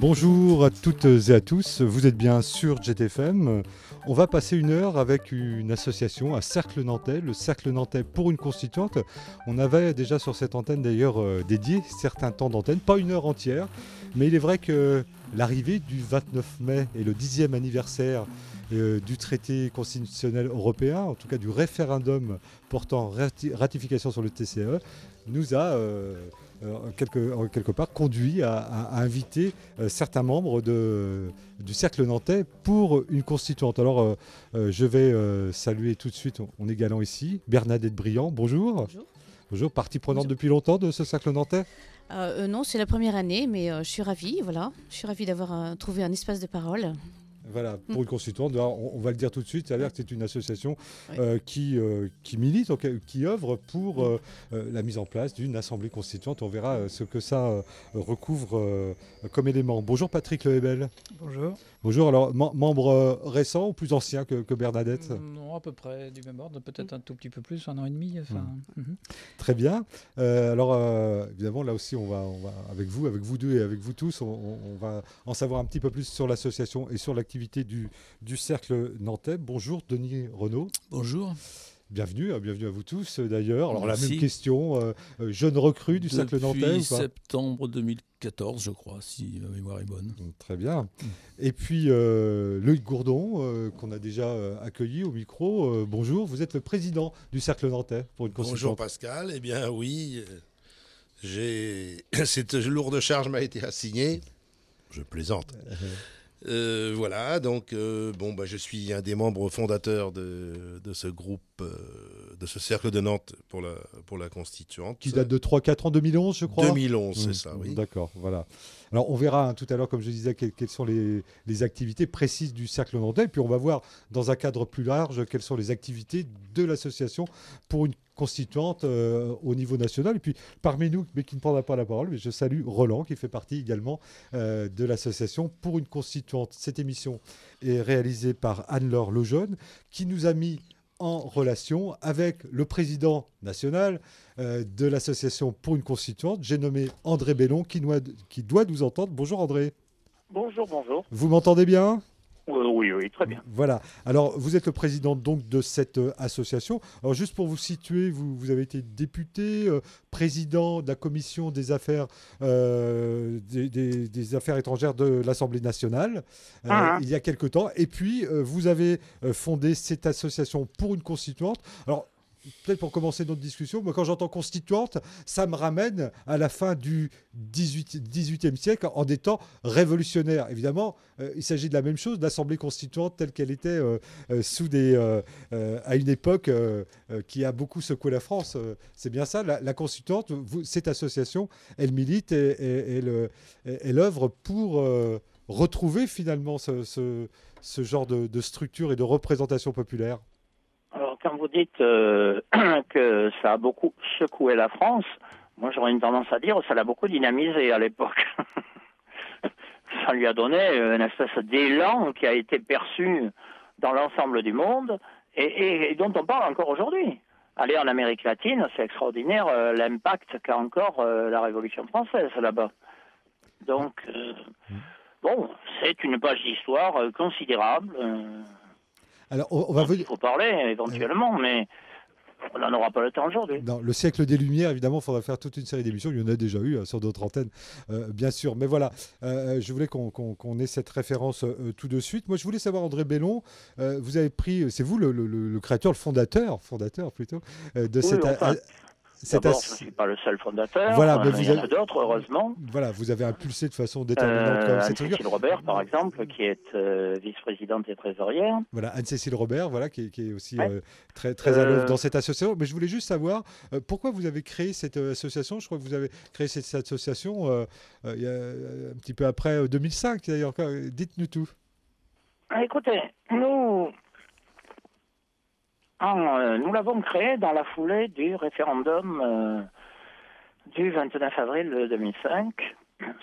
Bonjour à toutes et à tous, vous êtes bien sur JetFM. On va passer une heure avec une association, un cercle nantais, le cercle nantais pour une constituante. On avait déjà sur cette antenne d'ailleurs dédié certains temps d'antenne, pas une heure entière, mais il est vrai que l'arrivée du 29 mai et le 10e anniversaire du traité constitutionnel européen, en tout cas du référendum portant ratification sur le TCE, nous a quelque part conduit à inviter certains membres du cercle nantais pour une constituante. Alors je vais saluer tout de suite, on est galant ici, Bernadette Briand, bonjour. Bonjour. Bonjour, partie prenante Bonjour. depuis longtemps de ce cercle nantais? Non, c'est la première année, mais je suis ravie, voilà. Je suis ravie d'avoir trouvé un espace de parole. Voilà, pour une constituante, on va le dire tout de suite, c'est-à-dire que c'est une association Ouais. qui milite, qui œuvre pour la mise en place d'une assemblée constituante. On verra ce que ça recouvre comme élément. Bonjour Patrick Lehebel. Bonjour. Bonjour, alors membre récent ou plus ancien que Bernadette? Non, à peu près du même ordre, peut-être un tout petit peu plus, 1 an et demi. Enfin, Très bien. Alors, évidemment, là aussi, on va avec vous deux et avec vous tous, on va en savoir un petit peu plus sur l'association et sur l'activité du Cercle Nantais. Bonjour, Denis Renaud. Bonjour. Bienvenue à vous tous d'ailleurs. Alors, la Merci. même question, jeune recrue du Cercle Nantais ou Depuis pas? septembre 2014, je crois, si ma mémoire est bonne. Très bien. Et puis, Loïc Gourdon, qu'on a déjà accueilli au micro. Bonjour, vous êtes le président du Cercle Nantais pour une Bonjour constituante. Pascal, eh bien oui, cette lourde charge m'a été assignée. Je plaisante. Voilà, donc je suis un des membres fondateurs de ce groupe, de ce cercle de Nantes pour la constituante. Qui date de 3-4 ans, 2011 je crois. 2011, c'est ça, oui. D'accord, voilà. Alors on verra tout à l'heure, comme je disais, quelles sont les activités précises du Cercle Nantais. Puis on va voir dans un cadre plus large quelles sont les activités de l'association pour une constituante au niveau national. Et puis parmi nous, mais qui ne prendra pas la parole, mais je salue Roland qui fait partie également de l'association pour une constituante. Cette émission est réalisée par Anne-Laure Lejeune qui nous a mis en relation avec le président national de l'association pour une constituante. J'ai nommé André Bellon qui doit nous entendre. Bonjour André. Bonjour, bonjour. Vous m'entendez bien? Oui, très bien. Voilà. Alors, vous êtes le président donc de cette association. Alors, juste pour vous situer, vous avez été député, président de la commission des affaires, des affaires étrangères de l'Assemblée nationale il y a quelque temps. Et puis, vous avez fondé cette association pour une constituante. Alors, peut-être pour commencer notre discussion, moi quand j'entends constituante, ça me ramène à la fin du 18e siècle, en des temps révolutionnaires. Évidemment, il s'agit de la même chose, l'Assemblée constituante telle qu'elle était à une époque qui a beaucoup secoué la France. C'est bien ça, la constituante, cette association, elle milite et elle œuvre pour retrouver finalement ce genre de structure et de représentation populaire. Alors, quand vous dites que ça a beaucoup secoué la France, moi j'aurais une tendance à dire que ça l'a beaucoup dynamisé à l'époque. Ça lui a donné une espèce d'élan qui a été perçu dans l'ensemble du monde et dont on parle encore aujourd'hui. Aller en Amérique latine, c'est extraordinaire l'impact qu'a encore la Révolution française là-bas. Donc, c'est une page d'histoire considérable. Alors, on va Il faut parler éventuellement, mais on n'en aura pas le temps aujourd'hui. Dans le siècle des Lumières, évidemment, il faudra faire toute une série d'émissions. Il y en a déjà eu sur d'autres antennes, bien sûr. Mais voilà, je voulais qu'on ait cette référence tout de suite. Moi, je voulais savoir, André Bellon, vous avez pris, c'est vous le créateur, le fondateur plutôt, de cette... D'abord, je ne suis pas le seul fondateur, voilà, mais il y en a d'autres, heureusement. Voilà, vous avez impulsé de façon déterminante comme cette Anne-Cécile Robert, par exemple, qui est vice-présidente et trésorière. Voilà, Anne-Cécile Robert, voilà, qui est aussi très à l'œuvre dans cette association. Mais je voulais juste savoir pourquoi vous avez créé cette association. Je crois que vous avez créé cette association il y a, un petit peu après 2005, d'ailleurs. Dites-nous tout. Écoutez, nous l'avons créé dans la foulée du référendum du 29 avril 2005,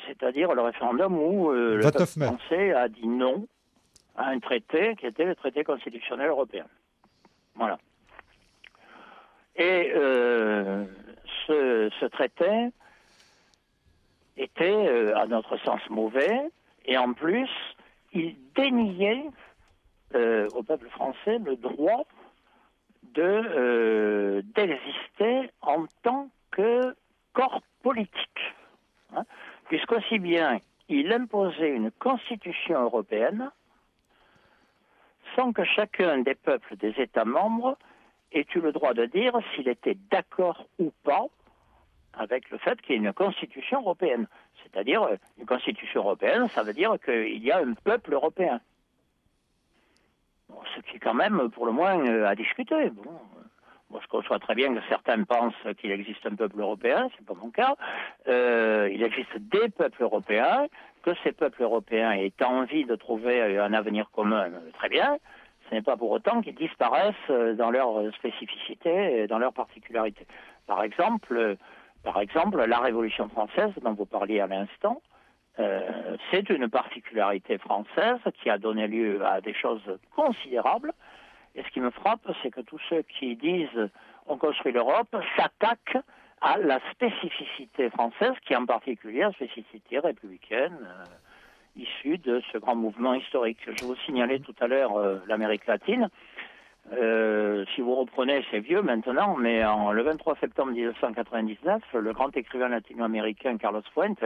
c'est-à-dire le référendum où le peuple français a dit non à un traité qui était le traité constitutionnel européen. Voilà. Et ce traité était, à notre sens, mauvais, Et en plus, il déniait au peuple français le droit d'exister en tant que corps politique. Hein, puisqu'aussi bien il imposait une constitution européenne sans que chacun des peuples des États membres ait eu le droit de dire s'il était d'accord ou pas avec le fait qu'il y ait une constitution européenne. C'est-à-dire, une constitution européenne, ça veut dire qu'il y a un peuple européen. Bon, ce qui est quand même, pour le moins, à discuter. Bon, moi, je conçois très bien que certains pensent qu'il existe un peuple européen, c'est pas mon cas. Il existe des peuples européens, que ces peuples européens aient envie de trouver un avenir commun, très bien. Ce n'est pas pour autant qu'ils disparaissent dans leur spécificité et dans leur particularité. Par exemple, la Révolution française, dont vous parliez à l'instant, c'est une particularité française qui a donné lieu à des choses considérables. Et ce qui me frappe, c'est que tous ceux qui disent « on construit l'Europe » s'attaquent à la spécificité française, qui est en particulier la spécificité républicaine issue de ce grand mouvement historique. Je vous signalais tout à l'heure l'Amérique latine. Si vous reprenez, c'est vieux maintenant, mais le 23 septembre 1999, le grand écrivain latino-américain Carlos Fuentes,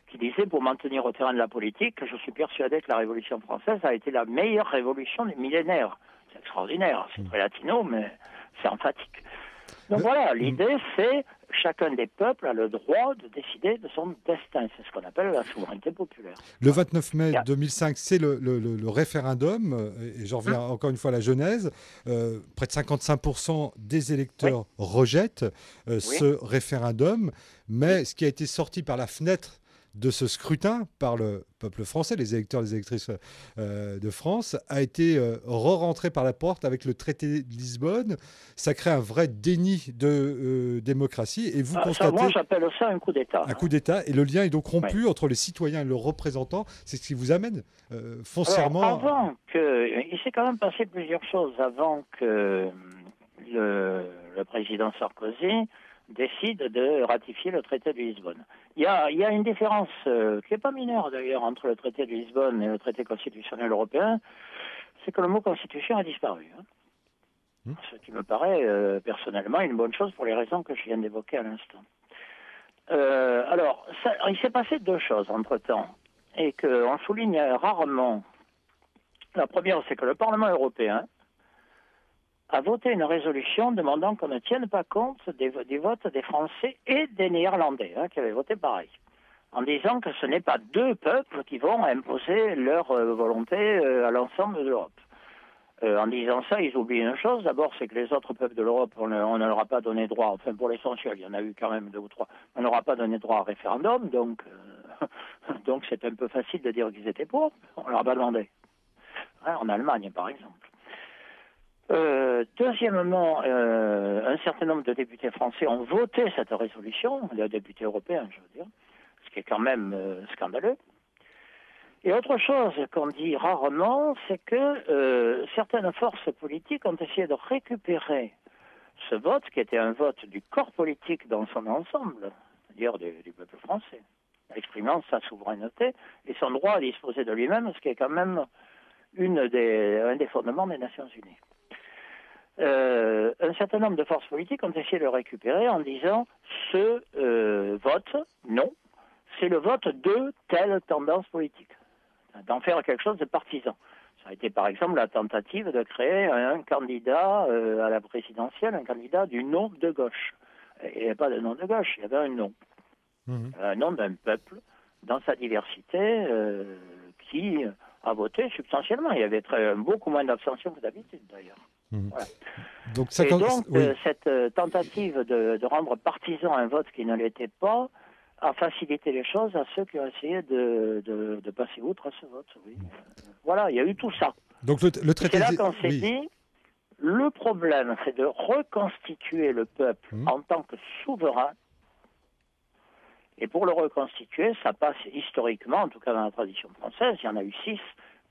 qui disait, pour maintenir au terrain de la politique, je suis persuadé que la Révolution française a été la meilleure révolution du millénaire. C'est extraordinaire, c'est très latino, mais c'est emphatique. Donc voilà, l'idée c'est chacun des peuples a le droit de décider de son destin. C'est ce qu'on appelle la souveraineté populaire. Le 29 mai 2005, c'est le référendum, et j'en reviens encore une fois à la genèse. Près de 55% des électeurs rejettent ce référendum, mais ce qui a été sorti par la fenêtre de ce scrutin par le peuple français, les électeurs et les électrices de France, a été re-rentré par la porte avec le traité de Lisbonne. Ça crée un vrai déni de démocratie. Et vous constatez... moi, j'appelle ça un coup d'État. Un coup d'État. Et le lien est donc rompu entre les citoyens et leurs représentants. C'est ce qui vous amène foncièrement... Alors, il s'est quand même passé plusieurs choses avant que le président Sarkozy décide de ratifier le traité de Lisbonne. Il y a une différence qui n'est pas mineure d'ailleurs entre le traité de Lisbonne et le traité constitutionnel européen, c'est que le mot constitution a disparu. Ce qui me paraît personnellement une bonne chose pour les raisons que je viens d'évoquer à l'instant. Il s'est passé deux choses entre-temps et qu'on souligne rarement. La première, c'est que le Parlement européen a voté une résolution demandant qu'on ne tienne pas compte des votes des Français et des Néerlandais, qui avaient voté pareil, en disant que ce n'est pas deux peuples qui vont imposer leur volonté à l'ensemble de l'Europe. En disant ça, ils oublient une chose. D'abord, c'est que les autres peuples de l'Europe, on ne leur a pas donné droit, enfin pour l'essentiel, il y en a eu quand même deux ou trois, on ne leur a pas donné droit à référendum, donc c'est un peu facile de dire qu'ils étaient pour, on ne leur a pas demandé. En Allemagne, par exemple. Deuxièmement, un certain nombre de députés français ont voté cette résolution, les députés européens, je veux dire, ce qui est quand même scandaleux. Et autre chose qu'on dit rarement, c'est que certaines forces politiques ont essayé de récupérer ce vote, qui était un vote du corps politique dans son ensemble, c'est-à-dire du peuple français, exprimant sa souveraineté et son droit à disposer de lui-même, ce qui est quand même un des fondements des Nations Unies. Un certain nombre de forces politiques ont essayé de le récupérer en disant ce vote, non, c'est le vote de telle tendance politique, d'en faire quelque chose de partisan. Ça a été par exemple la tentative de créer un candidat à la présidentielle, un candidat du nom de gauche. Il n'y avait pas de nom de gauche, il y avait un nom. Un nom d'un peuple dans sa diversité qui a voté substantiellement. Il y avait beaucoup moins d'abstention que d'habitude d'ailleurs. Voilà. Donc, cette tentative de rendre partisan un vote qui ne l'était pas a facilité les choses à ceux qui ont essayé de passer outre à ce vote. Oui. Voilà, il y a eu tout ça. Donc le traité... C'est là qu'on s'est dit, le problème, c'est de reconstituer le peuple en tant que souverain. Et pour le reconstituer, ça passe historiquement, en tout cas dans la tradition française, il y en a eu 6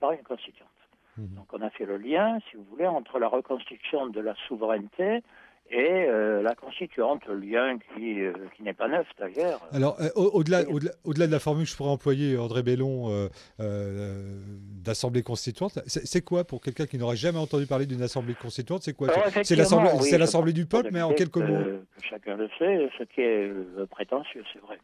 par une constituante. Donc on a fait le lien, si vous voulez, entre la reconstruction de la souveraineté et la constituante, le lien qui n'est pas neuf d'ailleurs. Alors, au-delà de la formule que je pourrais employer, André Bellon, d'assemblée constituante, c'est quoi pour quelqu'un qui n'aurait jamais entendu parler d'une assemblée constituante? C'est quoi? C'est l'assemblée du peuple, mais en quelques mots. Chacun le sait, ce qui est prétentieux, c'est vrai.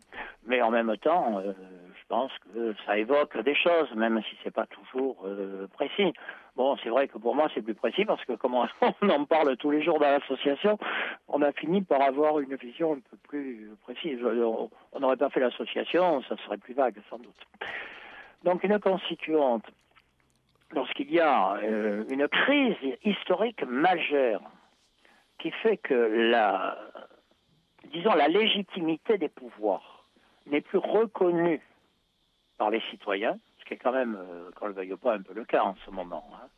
Mais en même temps, je pense que ça évoque des choses, même si c'est pas toujours précis. Bon, c'est vrai que pour moi, c'est plus précis parce que comme on en parle tous les jours dans l'association, on a fini par avoir une vision un peu plus précise. On n'aurait pas fait l'association, ça serait plus vague, sans doute. Donc, une constituante, lorsqu'il y a une crise historique majeure qui fait que la légitimité des pouvoirs n'est plus reconnue par les citoyens, ce qui est quand même, qu'on ne le veuille pas, un peu le cas en ce moment. Hein.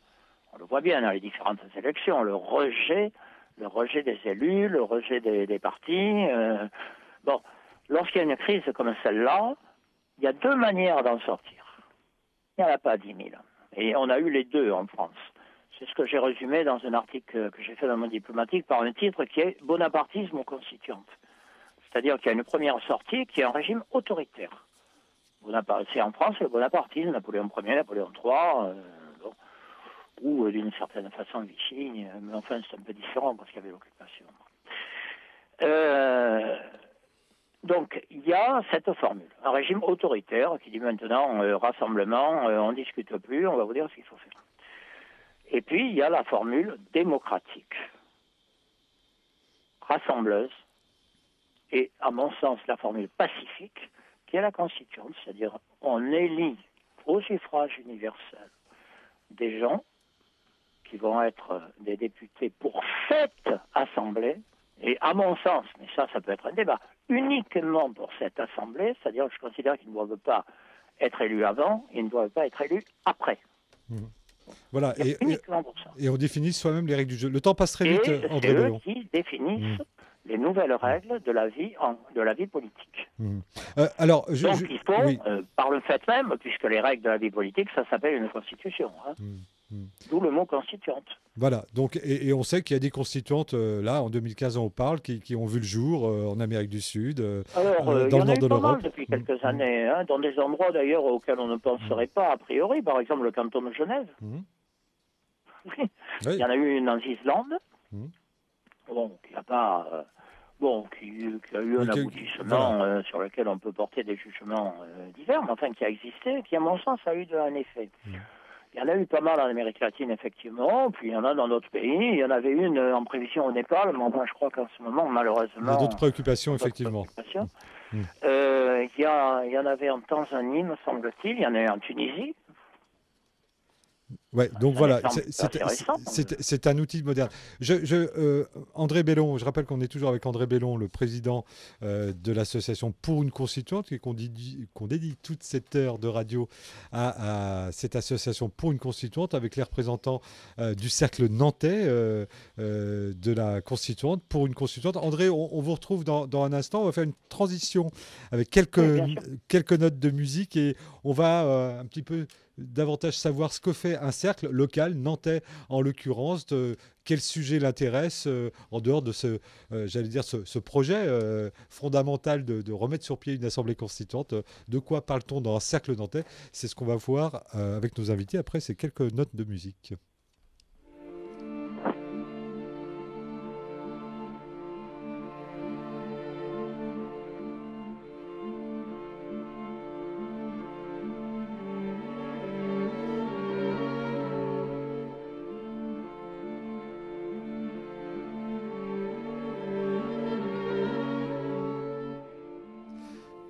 On le voit bien dans les différentes élections, le rejet des élus, le rejet des partis. Bon, lorsqu'il y a une crise comme celle-là, il y a deux manières d'en sortir. Il n'y en a pas 10 000. Et on a eu les deux en France. C'est ce que j'ai résumé dans un article que j'ai fait dans mon diplomatique par un titre qui est « Bonapartisme aux constituantes ». C'est-à-dire qu'il y a une première sortie qui est un régime autoritaire. C'est en France le bonapartisme, Napoléon Ier, Napoléon III, ou d'une certaine façon Vichy, mais enfin c'est un peu différent parce qu'il y avait l'occupation. Donc il y a cette formule, un régime autoritaire qui dit maintenant rassemblement, on ne discute plus, on va vous dire ce qu'il faut faire. Et puis il y a la formule démocratique, rassembleuse, et à mon sens la formule pacifique, qui est la constituante, c'est-à-dire on élit au suffrage universel des gens qui vont être des députés pour cette assemblée, et à mon sens, mais ça peut être un débat, uniquement pour cette assemblée, c'est-à-dire que je considère qu'ils ne doivent pas être élus avant, ils ne doivent pas être élus après. Mmh. Voilà, uniquement pour ça. Et on définit soi-même les règles du jeu. Le temps passe très vite, André Bellon. C'est eux qui définissent les nouvelles règles de la vie politique. Alors, donc il faut, par le fait même, puisque les règles de la vie politique, ça s'appelle une constitution. Hein. D'où le mot constituante. Voilà, donc, et on sait qu'il y a des constituantes, là, en 2015, on parle, qui ont vu le jour en Amérique du Sud, Alors, dans le nord de l'Europe. Depuis quelques années, hein, dans des endroits d'ailleurs auxquels on ne penserait pas a priori, par exemple le canton de Genève. Oui. Il y en a eu une en Islande, bon, qui n'a pas... qui a eu un aboutissement sur lequel on peut porter des jugements divers, mais enfin qui a existé, qui à mon sens a eu un effet. Il y en a eu pas mal en Amérique latine, effectivement, puis il y en a dans d'autres pays. Il y en avait une en prévision au Népal, mais enfin, je crois qu'en ce moment, malheureusement... Il y a d'autres préoccupations, effectivement. Il y en avait en Tanzanie, me semble-t-il. Il y en a en Tunisie. Ouais, donc voilà, c'est un outil moderne. André Bellon, je rappelle qu'on est toujours avec André Bellon, le président de l'association Pour une Constituante, et qu'on dédie toute cette heure de radio à cette association Pour une Constituante, avec les représentants du cercle nantais de la Constituante, Pour une Constituante. André, on vous retrouve dans un instant. On va faire une transition avec quelques notes de musique, et on va un petit peu davantage savoir ce que fait un cercle local, nantais en l'occurrence, quel sujet l'intéresse en dehors de ce projet fondamental de remettre sur pied une assemblée constituante. De quoi parle-t-on dans un cercle nantais? C'est ce qu'on va voir avec nos invités après ces quelques notes de musique.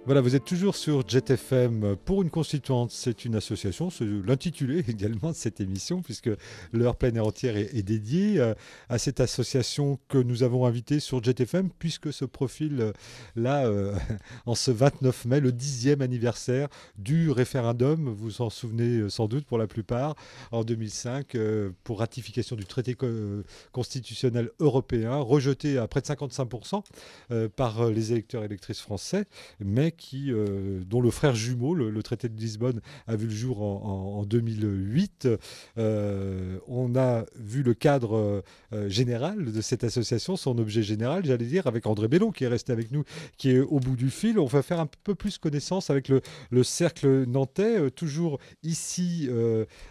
Voilà, vous êtes toujours sur Jet FM pour une constituante. C'est une association, c'est l'intitulé également de cette émission, puisque l'heure pleine et entière est dédiée à cette association que nous avons invitée sur Jet FM, puisque se profile là, en ce 29 mai, le 10e anniversaire du référendum, vous vous en souvenez sans doute pour la plupart, en 2005, pour ratification du traité constitutionnel européen, rejeté à près de 55% par les électeurs et électrices français, mais Nantais dont le frère jumeau, le traité de Lisbonne, a vu le jour en 2008. On a vu le cadre général de cette association, son objet général, j'allais dire, avec André Bellon qui est resté avec nous, qui est au bout du fil. On va faire un peu plus connaissance avec le cercle nantais, toujours ici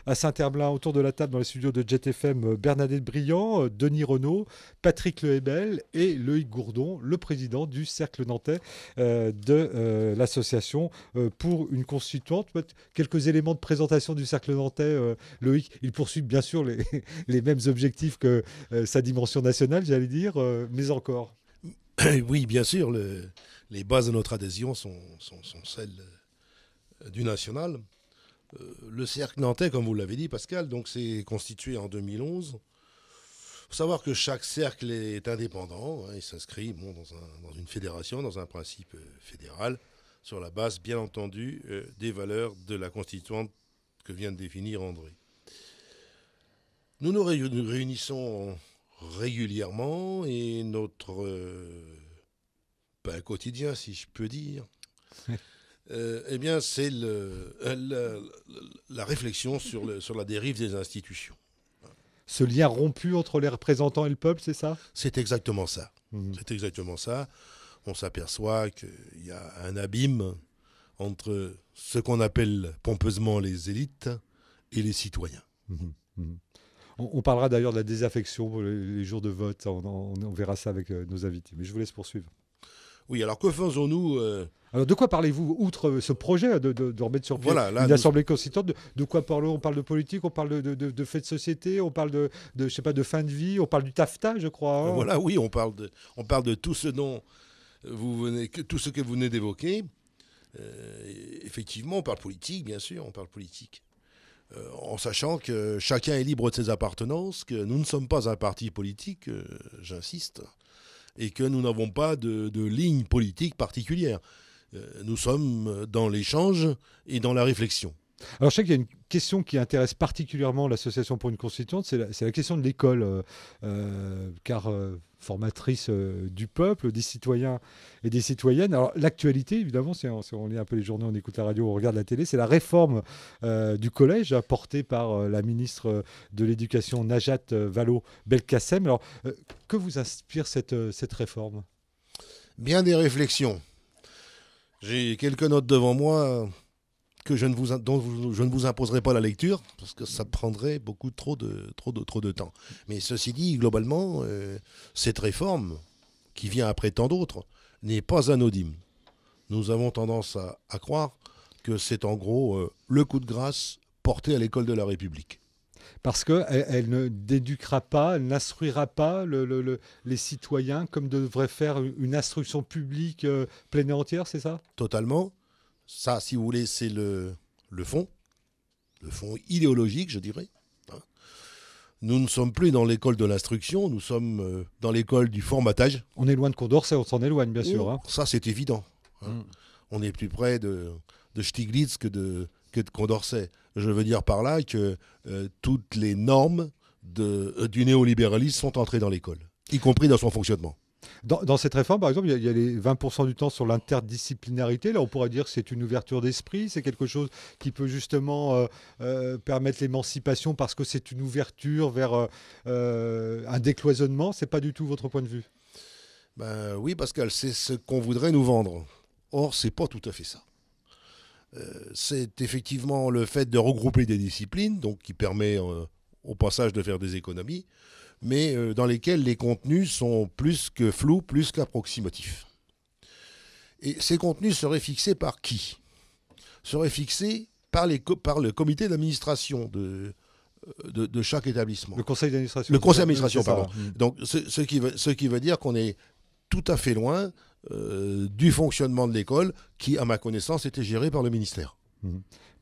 à Saint-Herblain, autour de la table dans les studios de Jet FM, Bernadette Briand, Denis Renaud, Patrick Lehebel et Loïc Gourdon, le président du cercle nantais de l'association pour une constituante. Quelques éléments de présentation du cercle nantais, Loïc. Il poursuit bien sûr les mêmes objectifs que sa dimension nationale, j'allais dire, mais encore. Oui, bien sûr, les bases de notre adhésion sont celles du national. Le cercle nantais, comme vous l'avez dit, Pascal, donc c'est constitué en 2011. Il faut savoir que chaque cercle est indépendant. Il s'inscrit dans une fédération, dans un principe fédéral, sur la base, bien entendu, des valeurs de la constituante que vient de définir André. Nous nous réunissons régulièrement et notre quotidien, si je peux dire, eh bien, c'est la réflexion sur la dérive des institutions. Ce lien rompu entre les représentants et le peuple, c'est ça ? C'est exactement ça. C'est exactement ça. On s'aperçoit qu'il y a un abîme entre ce qu'on appelle pompeusement les élites et les citoyens. On parlera d'ailleurs de la désaffection pour les jours de vote. On verra ça avec nos invités. Mais je vous laisse poursuivre. Oui, alors que faisons-nous Alors de quoi parlez-vous, outre ce projet de remettre sur pied une assemblée constituante, de quoi parlons? On parle de politique, on parle de faits de société, on parle de fin de vie, on parle du TAFTA, je crois. Hein. Voilà, oui, on parle de tout ce tout ce que vous venez d'évoquer. Effectivement, on parle politique, bien sûr, on parle politique. En sachant que chacun est libre de ses appartenances, que nous ne sommes pas un parti politique, j'insiste, et que nous n'avons pas de ligne politique particulière. Nous sommes dans l'échange et dans la réflexion. Alors je sais qu'il y a une question qui intéresse particulièrement l'Association pour une Constituante, c'est la question de l'école, car formatrice du peuple, des citoyens et des citoyennes. Alors l'actualité, évidemment, si on lit un peu les journaux, on écoute la radio, on regarde la télé, c'est la réforme du collège portée par la ministre de l'Éducation Najat Vallaud-Belkacem. Alors que vous inspire cette réforme ? Bien des réflexions. J'ai quelques notes devant moi dont je ne vous imposerai pas la lecture, parce que ça prendrait beaucoup trop de temps. Mais ceci dit, globalement, cette réforme, qui vient après tant d'autres, n'est pas anodine. Nous avons tendance à croire que c'est en gros le coup de grâce porté à l'école de la République. Parce qu'elle ne d'éduquera pas, elle n'instruira pas les citoyens comme devrait faire une instruction publique pleine et entière, c'est ça ? Totalement. Ça, si vous voulez, c'est le fond idéologique, je dirais. Nous ne sommes plus dans l'école de l'instruction, nous sommes dans l'école du formatage. On est loin de Condorcet, on s'en éloigne, bien sûr. Hein. Ça, c'est évident. On est plus près de Stiglitz que de Condorcet. Je veux dire par là que toutes les normes du néolibéralisme sont entrées dans l'école, y compris dans son fonctionnement. Dans cette réforme, par exemple, il y a les 20% du temps sur l'interdisciplinarité. Là, on pourrait dire que c'est une ouverture d'esprit, c'est quelque chose qui peut justement permettre l'émancipation parce que c'est une ouverture vers un décloisonnement. C'est pas du tout votre point de vue ? Ben oui, Pascal, c'est ce qu'on voudrait nous vendre. Or, c'est pas tout à fait ça. C'est effectivement le fait de regrouper des disciplines, donc qui permet au passage de faire des économies, mais dans lesquels les contenus sont plus que flous, plus qu'approximatifs. Et ces contenus seraient fixés par qui ? Seraient fixés par le comité d'administration de chaque établissement. Le conseil d'administration. Le conseil d'administration, pardon. Donc, ce qui veut dire qu'on est tout à fait loin du fonctionnement de l'école qui, à ma connaissance, était géré par le ministère.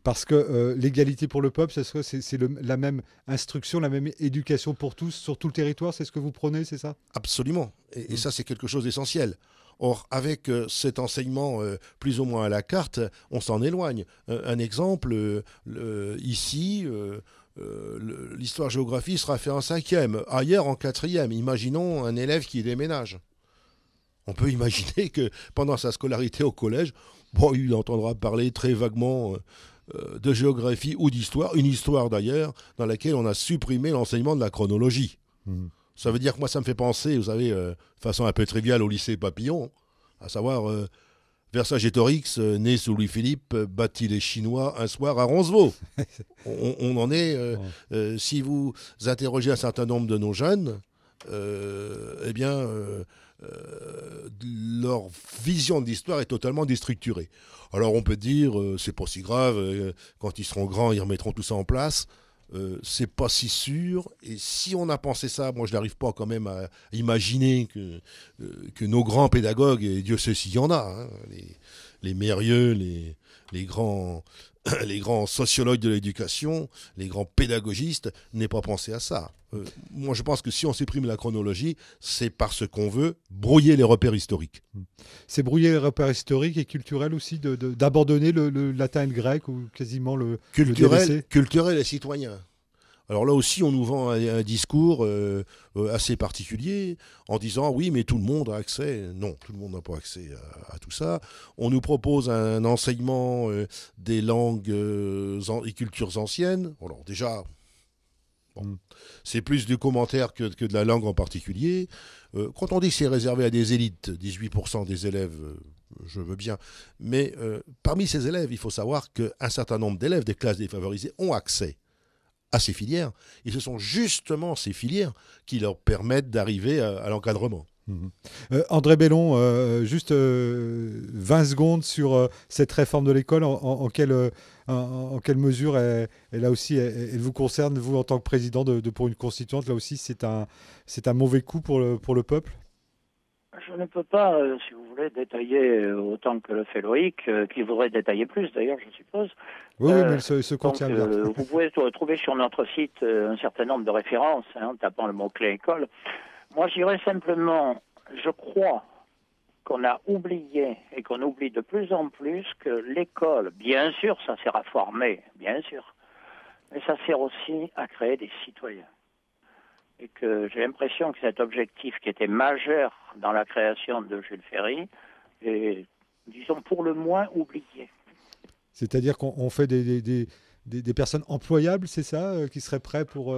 Parce que l'égalité pour le peuple, c'est la même instruction, la même éducation pour tous sur tout le territoire, c'est ce que vous prônez, c'est ça ? Absolument. Et ça, c'est quelque chose d'essentiel. Or, avec cet enseignement plus ou moins à la carte, on s'en éloigne. Un exemple, ici, l'histoire-géographie sera fait en 5e, ailleurs en 4e. Imaginons un élève qui déménage. On peut imaginer que pendant sa scolarité au collège, bon, il entendra parler très vaguement de géographie ou d'histoire, une histoire d'ailleurs, dans laquelle on a supprimé l'enseignement de la chronologie. Ça veut dire que moi, ça me fait penser, vous savez, de façon un peu triviale, au lycée Papillon, à savoir Vercingétorix, né sous Louis-Philippe, battit les Chinois un soir à Roncevaux. On en est, si vous interrogez un certain nombre de nos jeunes, eh bien, leur vision de l'histoire est totalement déstructurée. Alors on peut dire, c'est pas si grave, quand ils seront grands, ils remettront tout ça en place. C'est pas si sûr, et si on a pensé ça, moi je n'arrive pas quand même à imaginer que nos grands pédagogues, et Dieu sait s'il y en a, hein, les Mérieux, les grands sociologues de l'éducation, les grands pédagogistes, n'aient pas pensé à ça. Moi je pense que si on supprime la chronologie, c'est parce qu'on veut brouiller les repères historiques. C'est brouiller les repères historiques et culturels aussi, d'abandonner le latin et le grec, ou quasiment le délaisser. Culturel et citoyen. Alors là aussi, on nous vend un discours assez particulier en disant oui, mais tout le monde a accès. Non, tout le monde n'a pas accès à tout ça. On nous propose un enseignement des langues et cultures anciennes. Alors déjà, c'est plus du commentaire que de la langue en particulier. Quand on dit que c'est réservé à des élites, 18% des élèves, je veux bien. Mais parmi ces élèves, il faut savoir qu'un certain nombre d'élèves des classes défavorisées ont accès à ces filières. Et ce sont justement ces filières qui leur permettent d'arriver à l'encadrement. André Bellon, juste 20 secondes sur cette réforme de l'école. En quelle mesure elle aussi, elle vous concerne, vous, en tant que président pour une constituante? Là aussi, c'est un mauvais coup pour le peuple? Je ne peux pas, si vous voulez, détailler autant que le fait Loïc, qui voudrait détailler plus d'ailleurs, je suppose. Oui, mais il se contient bien. Vous pouvez trouver sur notre site un certain nombre de références, en tapant le mot-clé école. Moi, je dirais simplement, je crois qu'on a oublié et qu'on oublie de plus en plus que l'école, bien sûr, ça sert à former, bien sûr, mais ça sert aussi à créer des citoyens. Et que j'ai l'impression que cet objectif qui était majeur dans la création de Jules Ferry est, disons, pour le moins oublié. C'est-à-dire qu'on fait des personnes employables, c'est ça, qui seraient prêts pour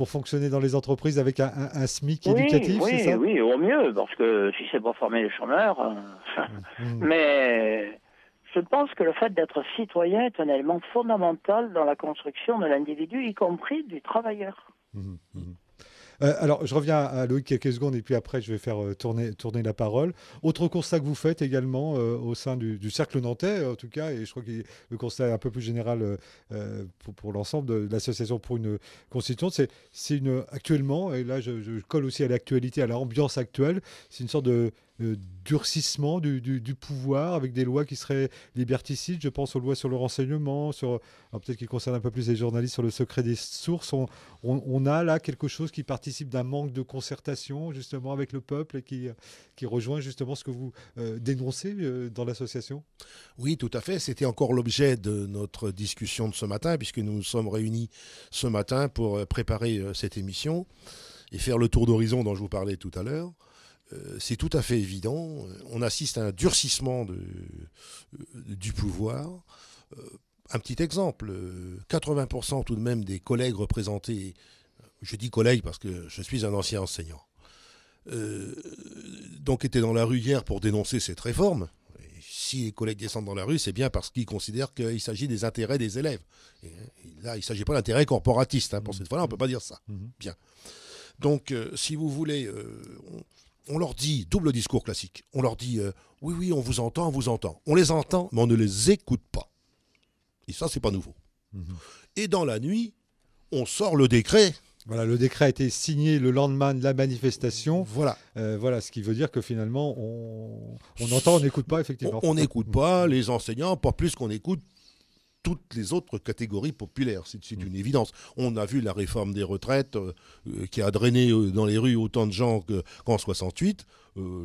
fonctionner dans les entreprises avec un SMIC éducatif, c'est ça? Oui, au mieux, parce que si c'est pour former les chômeurs... Mais je pense que le fait d'être citoyen est un élément fondamental dans la construction de l'individu, y compris du travailleur. Alors, je reviens à Loïc quelques secondes et puis après, je vais faire tourner la parole. Autre constat que vous faites également au sein du Cercle Nantais, en tout cas, et je crois que le constat est un peu plus général pour l'ensemble de l'association pour une constituante, c'est actuellement, et là je colle aussi à l'actualité, à l'ambiance actuelle, c'est une sorte de durcissement du pouvoir avec des lois qui seraient liberticides. Je pense aux lois sur le renseignement, peut-être qui concernent un peu plus les journalistes, sur le secret des sources. On a là quelque chose qui participe d'un manque de concertation justement avec le peuple et qui rejoint justement ce que vous dénoncez dans l'association. Oui, tout à fait. C'était encore l'objet de notre discussion de ce matin, puisque nous nous sommes réunis ce matin pour préparer cette émission et faire le tour d'horizon dont je vous parlais tout à l'heure. C'est tout à fait évident. On assiste à un durcissement du pouvoir. Un petit exemple, 80% tout de même des collègues représentés, je dis collègues parce que je suis un ancien enseignant, donc étaient dans la rue hier pour dénoncer cette réforme. Et si les collègues descendent dans la rue, c'est bien parce qu'ils considèrent qu'il s'agit des intérêts des élèves. Et là, il ne s'agit pas d'intérêts corporatistes. Pour cette fois-là, on ne peut pas dire ça. Bien. Donc, si vous voulez... on leur dit, double discours classique, on leur dit oui, on vous entend. On les entend, mais on ne les écoute pas. Et ça, c'est pas nouveau. Et dans la nuit, on sort le décret. Voilà, le décret a été signé le lendemain de la manifestation. Voilà. Voilà, ce qui veut dire que finalement, on entend, on n'écoute pas, effectivement. On n'écoute pas les enseignants, pas plus qu'on écoute toutes les autres catégories populaires. C'est une évidence. On a vu la réforme des retraites qui a drainé dans les rues autant de gens qu'en 68.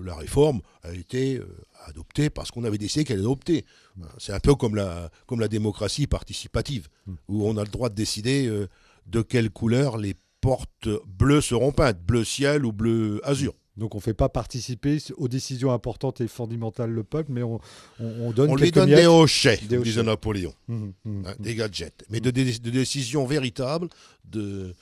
La réforme a été adoptée parce qu'on avait décidé qu'elle était adoptée. C'est un peu comme la démocratie participative, où on a le droit de décider de quelle couleur les portes bleues seront peintes, bleu ciel ou bleu azur. Donc on ne fait pas participer aux décisions importantes et fondamentales le peuple, mais on donne on lui donne miettes, des hochets, des hochets. disait Napoléon, des gadgets, mais de décisions véritables, de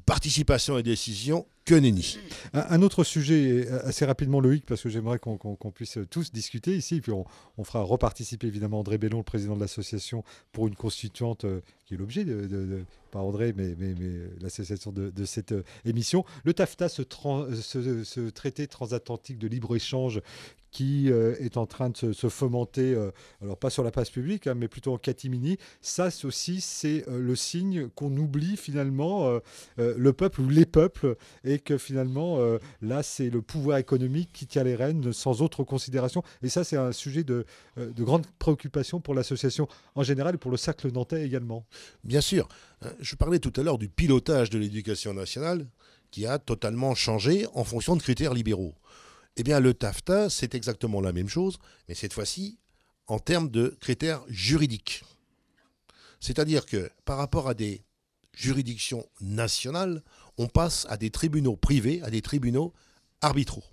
participation à des décisions que nenni. Un autre sujet, assez rapidement Loïc, parce que j'aimerais qu'on puisse tous discuter ici, et puis on fera reparticiper évidemment André Bellon, le président de l'association, pour une constituante qui est l'objet pas André, mais l'association de cette émission. Le TAFTA, ce traité transatlantique de libre-échange qui est en train de se fomenter, alors pas sur la place publique, hein, mais plutôt en catimini. Ça aussi, c'est le signe qu'on oublie finalement le peuple ou les peuples, et que finalement, là, c'est le pouvoir économique qui tient les rênes sans autre considération. Et ça, c'est un sujet de grande préoccupation pour l'association en général et pour le cercle nantais également. Bien sûr. Je parlais tout à l'heure du pilotage de l'éducation nationale qui a totalement changé en fonction de critères libéraux. Eh bien, le TAFTA, c'est exactement la même chose, mais cette fois-ci en termes de critères juridiques. C'est-à-dire que par rapport à des juridictions nationales, on passe à des tribunaux privés, à des tribunaux arbitraux.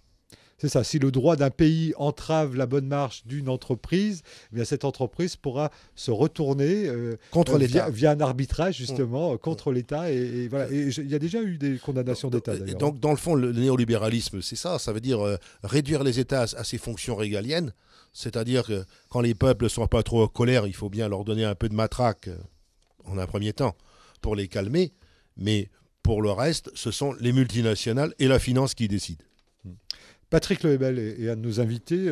C'est ça, si le droit d'un pays entrave la bonne marche d'une entreprise, eh bien cette entreprise pourra se retourner contre l'État via un arbitrage justement contre l'État. Et voilà. Et il y a déjà eu des condamnations d'État d'ailleurs. Donc dans le fond, le néolibéralisme, c'est ça. Ça veut dire réduire les États à ses fonctions régaliennes. C'est-à-dire que quand les peuples ne sont pas trop en colère, il faut bien leur donner un peu de matraque en un premier temps pour les calmer. Mais pour le reste, ce sont les multinationales et la finance qui décident. Patrick Lehebel est un de nos invités.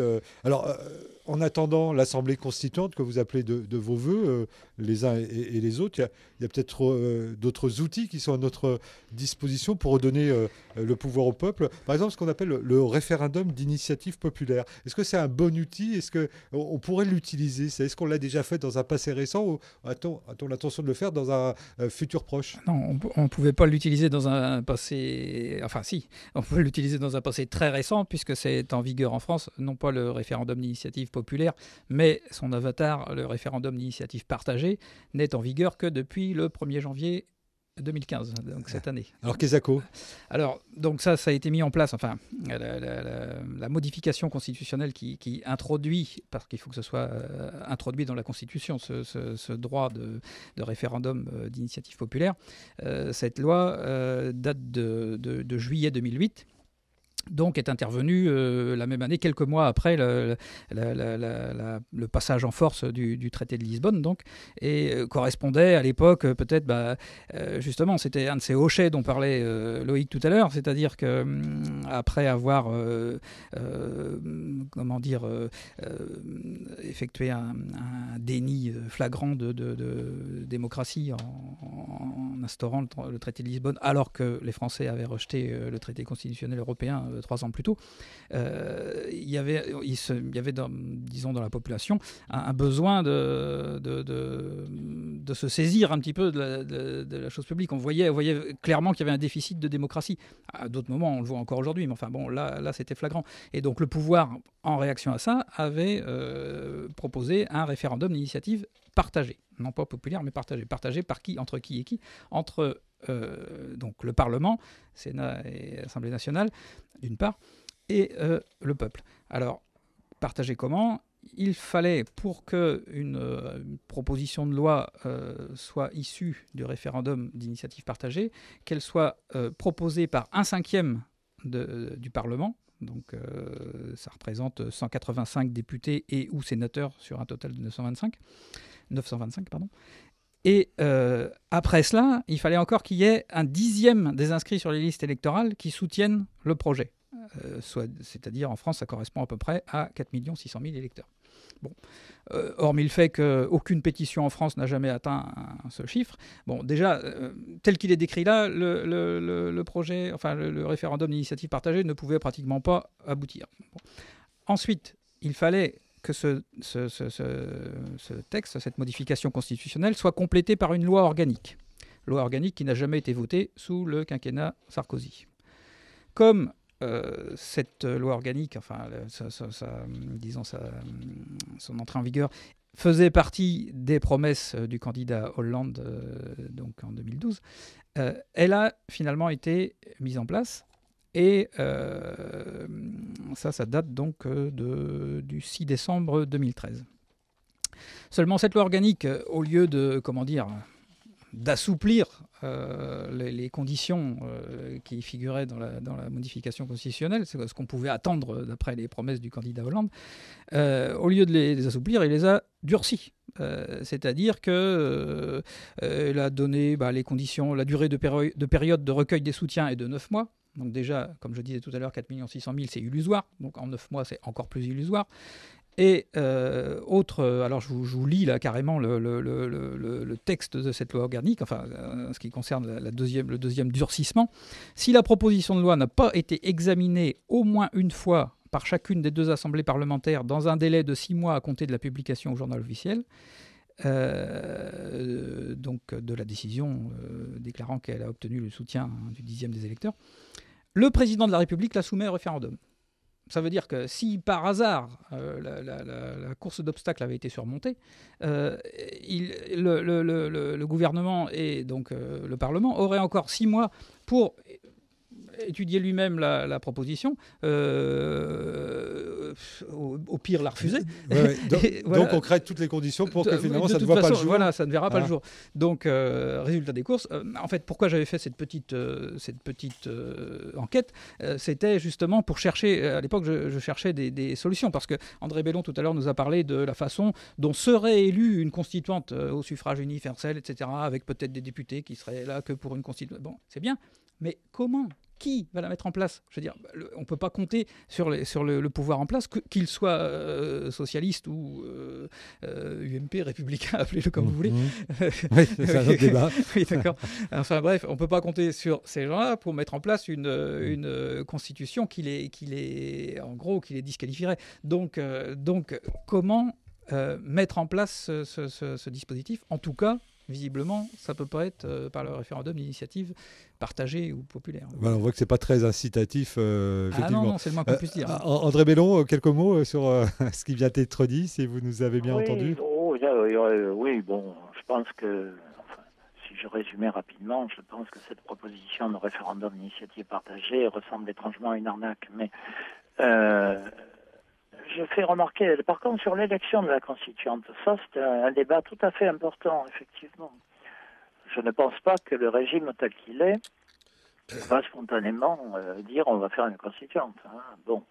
En attendant l'Assemblée constituante que vous appelez de vos voeux, les uns et les autres, il y a peut-être d'autres outils qui sont à notre disposition pour redonner le pouvoir au peuple. Par exemple, ce qu'on appelle le référendum d'initiative populaire. Est-ce que c'est un bon outil? Est-ce qu'on pourrait l'utiliser? Est-ce qu'on l'a déjà fait dans un passé récent ou a-t-on l'intention de le faire dans un futur proche? Non, on ne pouvait pas l'utiliser dans un passé... Enfin si, on pouvait l'utiliser dans un passé très récent puisque c'est en vigueur en France, non pas le référendum d'initiative populaire, mais son avatar, le référendum d'initiative partagée, n'est en vigueur que depuis le 1er janvier 2015, donc cette année. Alors Kesako? Alors, donc ça a été mis en place, enfin, la modification constitutionnelle qui introduit, parce qu'il faut que ce soit introduit dans la Constitution, ce droit de référendum d'initiative populaire, cette loi date de juillet 2008. Donc est intervenu la même année, quelques mois après le passage en force du traité de Lisbonne, donc, et correspondait à l'époque peut-être, justement, c'était un de ces hochets dont parlait Loïc tout à l'heure, c'est-à-dire que après avoir effectué un déni flagrant de démocratie en instaurant le traité de Lisbonne, alors que les Français avaient rejeté le traité constitutionnel européen 3 ans plus tôt, il y avait dans la population un besoin de se saisir un petit peu de la chose publique. On voyait clairement qu'il y avait un déficit de démocratie. À d'autres moments, on le voit encore aujourd'hui, mais enfin bon, là c'était flagrant. Et donc le pouvoir, en réaction à ça, avait proposé un référendum d'initiative partagée. Non pas populaire, mais partagée. Partagée par qui? Entre qui et qui? Entre donc le Parlement, Sénat et Assemblée nationale, d'une part, et le peuple. Alors, partagé comment? Il fallait, pour qu'une proposition de loi soit issue du référendum d'initiative partagée, qu'elle soit proposée par 1/5 du Parlement. Donc, ça représente 185 députés et ou sénateurs sur un total de 925. Et après cela, il fallait encore qu'il y ait 1/10 des inscrits sur les listes électorales qui soutiennent le projet. C'est-à-dire, en France, ça correspond à peu près à 4 600 000 électeurs. Bon. Hormis le fait qu'aucune pétition en France n'a jamais atteint ce chiffre, bon, déjà, tel qu'il est décrit là, le projet, enfin le référendum d'initiative partagée ne pouvait pratiquement pas aboutir. Bon. Ensuite, il fallait que ce texte, cette modification constitutionnelle, soit complétée par une loi organique. Loi organique qui n'a jamais été votée sous le quinquennat Sarkozy. Comme cette loi organique, enfin, son entrée en vigueur, faisait partie des promesses du candidat Hollande donc en 2012, elle a finalement été mise en place Et ça date donc du 6 décembre 2013. Seulement, cette loi organique, au lieu d'assouplir les conditions qui figuraient dans la modification constitutionnelle, c'est ce qu'on pouvait attendre d'après les promesses du candidat Hollande, au lieu de les assouplir, il les a durcis. C'est-à-dire qu'il a donné les conditions, la durée de période de recueil des soutiens est de 9 mois. Donc déjà, comme je disais tout à l'heure, 4 600 000, c'est illusoire. Donc en 9 mois, c'est encore plus illusoire. Et alors je vous lis là carrément le texte de cette loi organique, enfin ce qui concerne le deuxième durcissement. Si la proposition de loi n'a pas été examinée au moins une fois par chacune des 2 assemblées parlementaires dans un délai de 6 mois à compter de la publication au journal officiel, donc de la décision déclarant qu'elle a obtenu le soutien du 10e des électeurs, le président de la République la soumet au référendum. Ça veut dire que si par hasard la course d'obstacles avait été surmontée, le gouvernement et donc le Parlement auraient encore 6 mois pour étudier lui-même la proposition, au pire la refuser. Ouais. Donc on crée toutes les conditions pour que finalement ça ne voit pas le jour. Voilà, ça ne verra pas le jour. Donc résultat des courses, en fait pourquoi j'avais fait cette petite enquête, c'était justement pour chercher, à l'époque je cherchais des solutions, parce que André Bellon tout à l'heure nous a parlé de la façon dont serait élue une constituante au suffrage universel, etc., avec peut-être des députés qui seraient là que pour une constituante. Bon, c'est bien, mais comment ? Qui va la mettre en place ? Je veux dire, on ne peut pas compter sur le pouvoir en place, qu'il soit socialiste ou UMP, républicain, appelez-le comme vous voulez. Oui, c'est un autre débat. Oui, d'accord. Enfin bref, on ne peut pas compter sur ces gens-là pour mettre en place une constitution qui les disqualifierait. Donc comment mettre en place ce dispositif ? En tout cas, visiblement, ça ne peut pas être par le référendum d'initiative partagée ou populaire. Voilà, on voit que ce n'est pas très incitatif, effectivement. Non, c'est le moins qu'on puisse dire. André Bellon, quelques mots sur ce qui vient d'être dit, si vous nous avez bien entendu. Oui, bon, je pense que, si je résumais rapidement, je pense que cette proposition de référendum d'initiative partagée ressemble étrangement à une arnaque. Mais je fais remarquer, par contre, sur l'élection de la constituante, ça c'est un débat tout à fait important, effectivement. Je ne pense pas que le régime tel qu'il est va spontanément dire on va faire une constituante. Bon.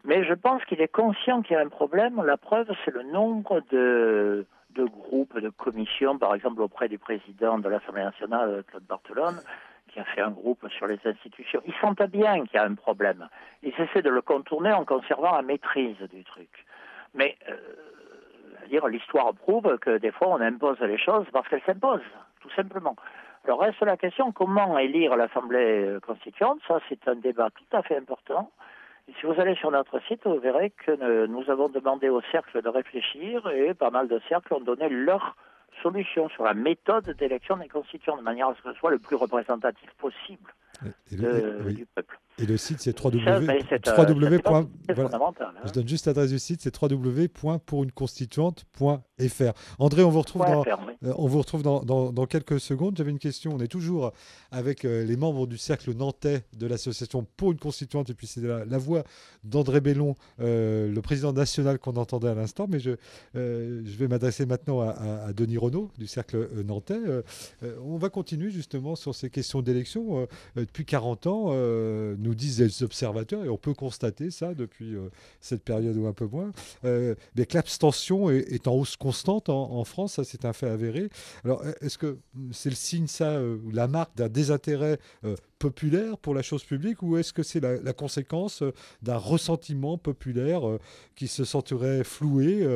Mais je pense qu'il est conscient qu'il y a un problème. La preuve, c'est le nombre de groupes, de commissions, par exemple auprès du président de l'Assemblée nationale, Claude Barthelone, qui a fait un groupe sur les institutions. Ils sentent bien qu'il y a un problème. Ils essaient de le contourner en conservant la maîtrise du truc. Mais l'histoire prouve que des fois on impose les choses parce qu'elles s'imposent, tout simplement. Alors reste la question, comment élire l'Assemblée constituante ? Ça, c'est un débat tout à fait important. Et si vous allez sur notre site, vous verrez que nous avons demandé aux cercles de réfléchir et pas mal de cercles ont donné leur solution sur la méthode d'élection des constituants de manière à ce que ce soit le plus représentatif possible du peuple. Et le site, c'est www. Fondamental. Je donne juste l'adresse du site, c'est www.pouruneconstituante.fr. André, on vous retrouve dans quelques secondes. J'avais une question. On est toujours avec les membres du cercle nantais de l'association Pour une constituante, et puis c'est la voix d'André Bellon, le président national qu'on entendait à l'instant. Mais je vais m'adresser maintenant à Denis Renaud du cercle nantais. On va continuer justement sur ces questions d'élection. Depuis 40 ans, nous disent les observateurs, et on peut constater ça depuis cette période ou un peu moins, mais que l'abstention est en hausse constante en France, ça c'est un fait avéré. Alors est-ce que c'est le signe, ça, ou la marque d'un désintérêt populaire pour la chose publique, ou est-ce que c'est la conséquence d'un ressentiment populaire qui se sentirait floué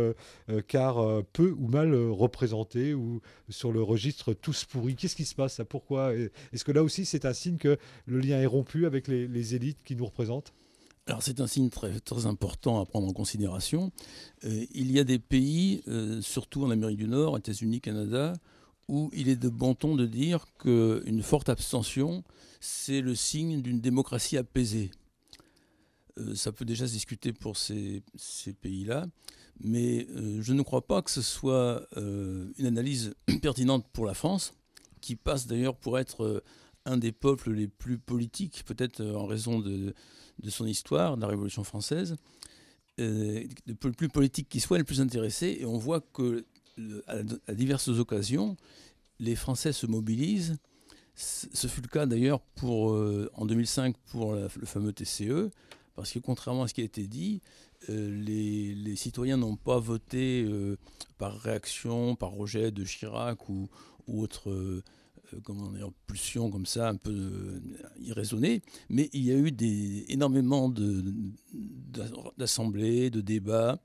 car peu ou mal représenté, ou sur le registre tous pourris? Qu'est-ce qui se passe, ça? Pourquoi? Est-ce que là aussi c'est un signe que le lien est rompu avec les élites qui nous représentent? Alors c'est un signe très, très important à prendre en considération. Il y a des pays, surtout en Amérique du Nord, États-Unis, Canada, où il est de bon ton de dire qu'une forte abstention, c'est le signe d'une démocratie apaisée. Ça peut déjà se discuter pour ces pays-là, mais je ne crois pas que ce soit une analyse pertinente pour la France, qui passe d'ailleurs pour être un des peuples les plus politiques, peut-être en raison de son histoire, de la Révolution française, le plus politique qui soit, le plus intéressé. Et on voit que, à diverses occasions, les Français se mobilisent. Ce fut le cas d'ailleurs en 2005 pour le fameux TCE, parce que contrairement à ce qui a été dit, les citoyens n'ont pas voté par réaction, par rejet de Chirac ou autre pulsion comme ça, un peu irraisonnée, mais il y a eu énormément d'assemblées, de débats,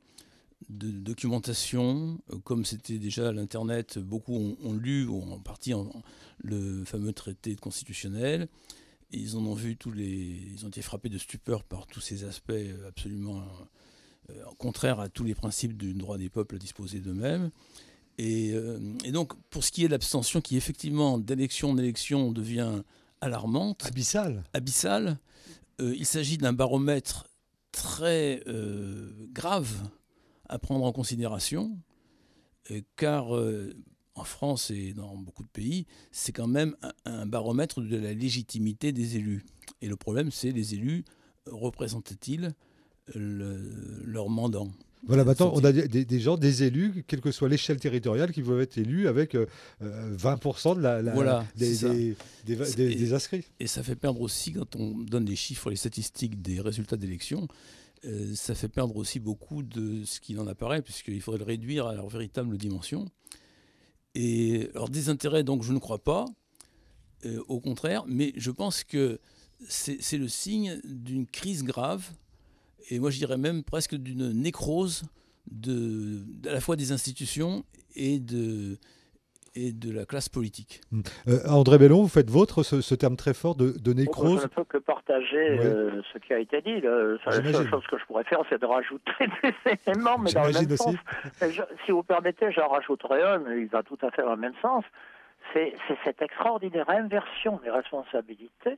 de documentation. Comme c'était déjà à l'Internet, beaucoup ont lu, ou en partie, le fameux traité constitutionnel. Ils en ont vu ils ont été frappés de stupeur par tous ces aspects absolument contraires à tous les principes du droit des peuples à disposer d'eux-mêmes. Et donc, pour ce qui est de l'abstention, qui effectivement, d'élection en élection, devient alarmante, abyssale, il s'agit d'un baromètre très grave à prendre en considération, car en France et dans beaucoup de pays, c'est quand même un baromètre de la légitimité des élus. Et le problème, c'est les élus représentent-ils leurs mandants? Voilà, maintenant, on a des gens, des élus, quelle que soit l'échelle territoriale, qui peuvent être élus avec 20% des inscrits. Et ça fait perdre aussi, quand on donne les chiffres, les statistiques des résultats d'élections, ça fait perdre aussi beaucoup de ce qu'il en apparaît, puisqu'il faudrait le réduire à leur véritable dimension. Et alors, des intérêts, donc, je ne crois pas, au contraire, mais je pense que c'est le signe d'une crise grave, et moi je dirais même presque d'une nécrose à la fois des institutions et de la classe politique. André Bellon, vous faites vôtre ce terme très fort de nécrose. Je ne peux que partager ce qui a été dit. La seule chose que je pourrais faire, c'est de rajouter des éléments, mais dans le même sens. Si vous permettez, j'en rajouterai un, il va tout à fait dans le même sens. C'est cette extraordinaire inversion des responsabilités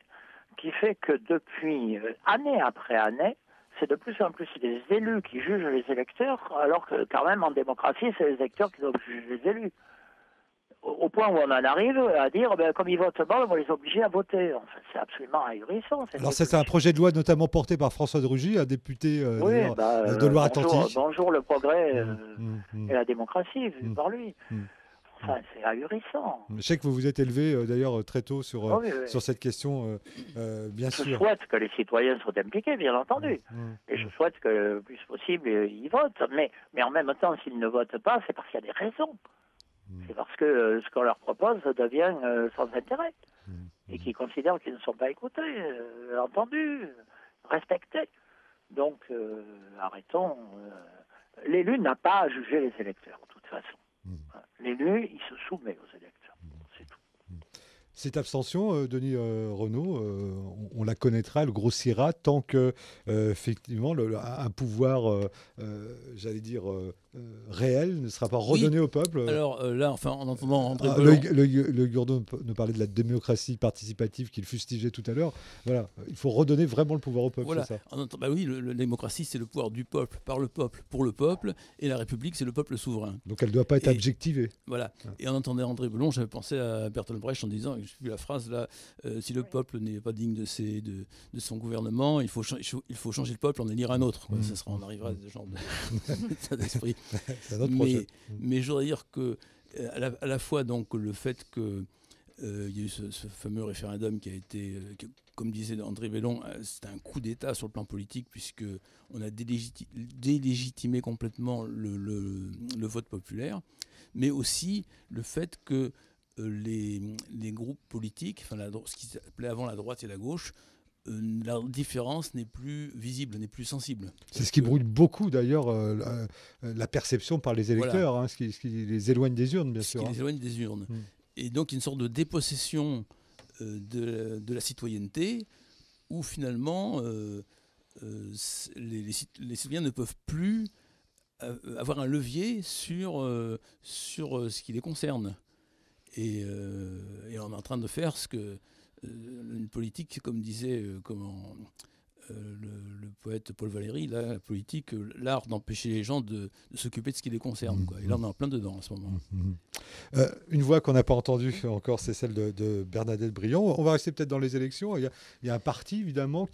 qui fait que depuis année après année, c'est de plus en plus les élus qui jugent les électeurs, alors que quand même en démocratie, c'est les électeurs qui doivent juger les élus. Au point où on en arrive à dire, comme ils votent mal, on va les obliger à voter. En fait, c'est absolument ahurissant. Alors c'est un projet de loi notamment porté par François de Rugy, un député de Loire-Atlantique. Bonjour le progrès et la démocratie, vu par lui. Enfin, c'est ahurissant. Je sais que vous vous êtes élevé d'ailleurs très tôt sur cette question, bien sûr. Je souhaite que les citoyens soient impliqués, bien entendu. Et je souhaite que le plus possible, ils votent. Mais en même temps, s'ils ne votent pas, c'est parce qu'il y a des raisons. C'est parce que ce qu'on leur propose devient sans intérêt. Et qu'ils considèrent qu'ils ne sont pas écoutés, entendus, respectés. Donc, arrêtons. L'élu n'a pas à juger les électeurs, de toute façon. L'élu, il se soumet aux électeurs. C'est tout. Cette abstention, Denis Renaud, on la connaîtra, elle grossira tant que, effectivement, un pouvoir, j'allais dire, réel ne sera pas redonné au peuple. Alors là, enfin, en entendant André Le Gourdon nous parlait de la démocratie participative qu'il fustigeait tout à l'heure. Voilà, il faut redonner vraiment le pouvoir au peuple. Voilà. C'est ça. Oui, la démocratie, c'est le pouvoir du peuple, par le peuple, pour le peuple, et la République, c'est le peuple souverain. Donc elle ne doit pas être adjectivée. Voilà. Et en entendant André Bellon, j'avais pensé à Bertolt Brecht en disant, j'ai vu la phrase là, si le peuple n'est pas digne de son gouvernement, il faut changer le peuple, en élire un autre. Ça sera, on arrivera à ce genre d'esprit. C'est un autre projet. Mais je voudrais dire que à la fois donc le fait que il y a eu ce fameux référendum qui a été, comme disait André Bellon, c'était un coup d'État sur le plan politique, puisque on a délégitimé complètement le vote populaire, mais aussi le fait que les groupes politiques, enfin ce qui s'appelait avant la droite et la gauche, la différence n'est plus visible, n'est plus sensible. C'est ce qui brouille beaucoup d'ailleurs la perception par les électeurs, voilà. Ce qui les éloigne des urnes, bien sûr. Ce qui les éloigne des urnes. Et donc une sorte de dépossession de la citoyenneté, où finalement les citoyens ne peuvent plus avoir un levier sur ce qui les concerne. Et on est en train de faire ce que une politique, comme disait le poète Paul Valéry, la politique, l'art d'empêcher les gens de s'occuper de ce qui les concerne, quoi. Et là, on est en plein dedans en ce moment. Une voix qu'on n'a pas entendue encore, c'est celle de Bernadette Briand. On va rester peut-être dans les élections. Il y a un parti, évidemment,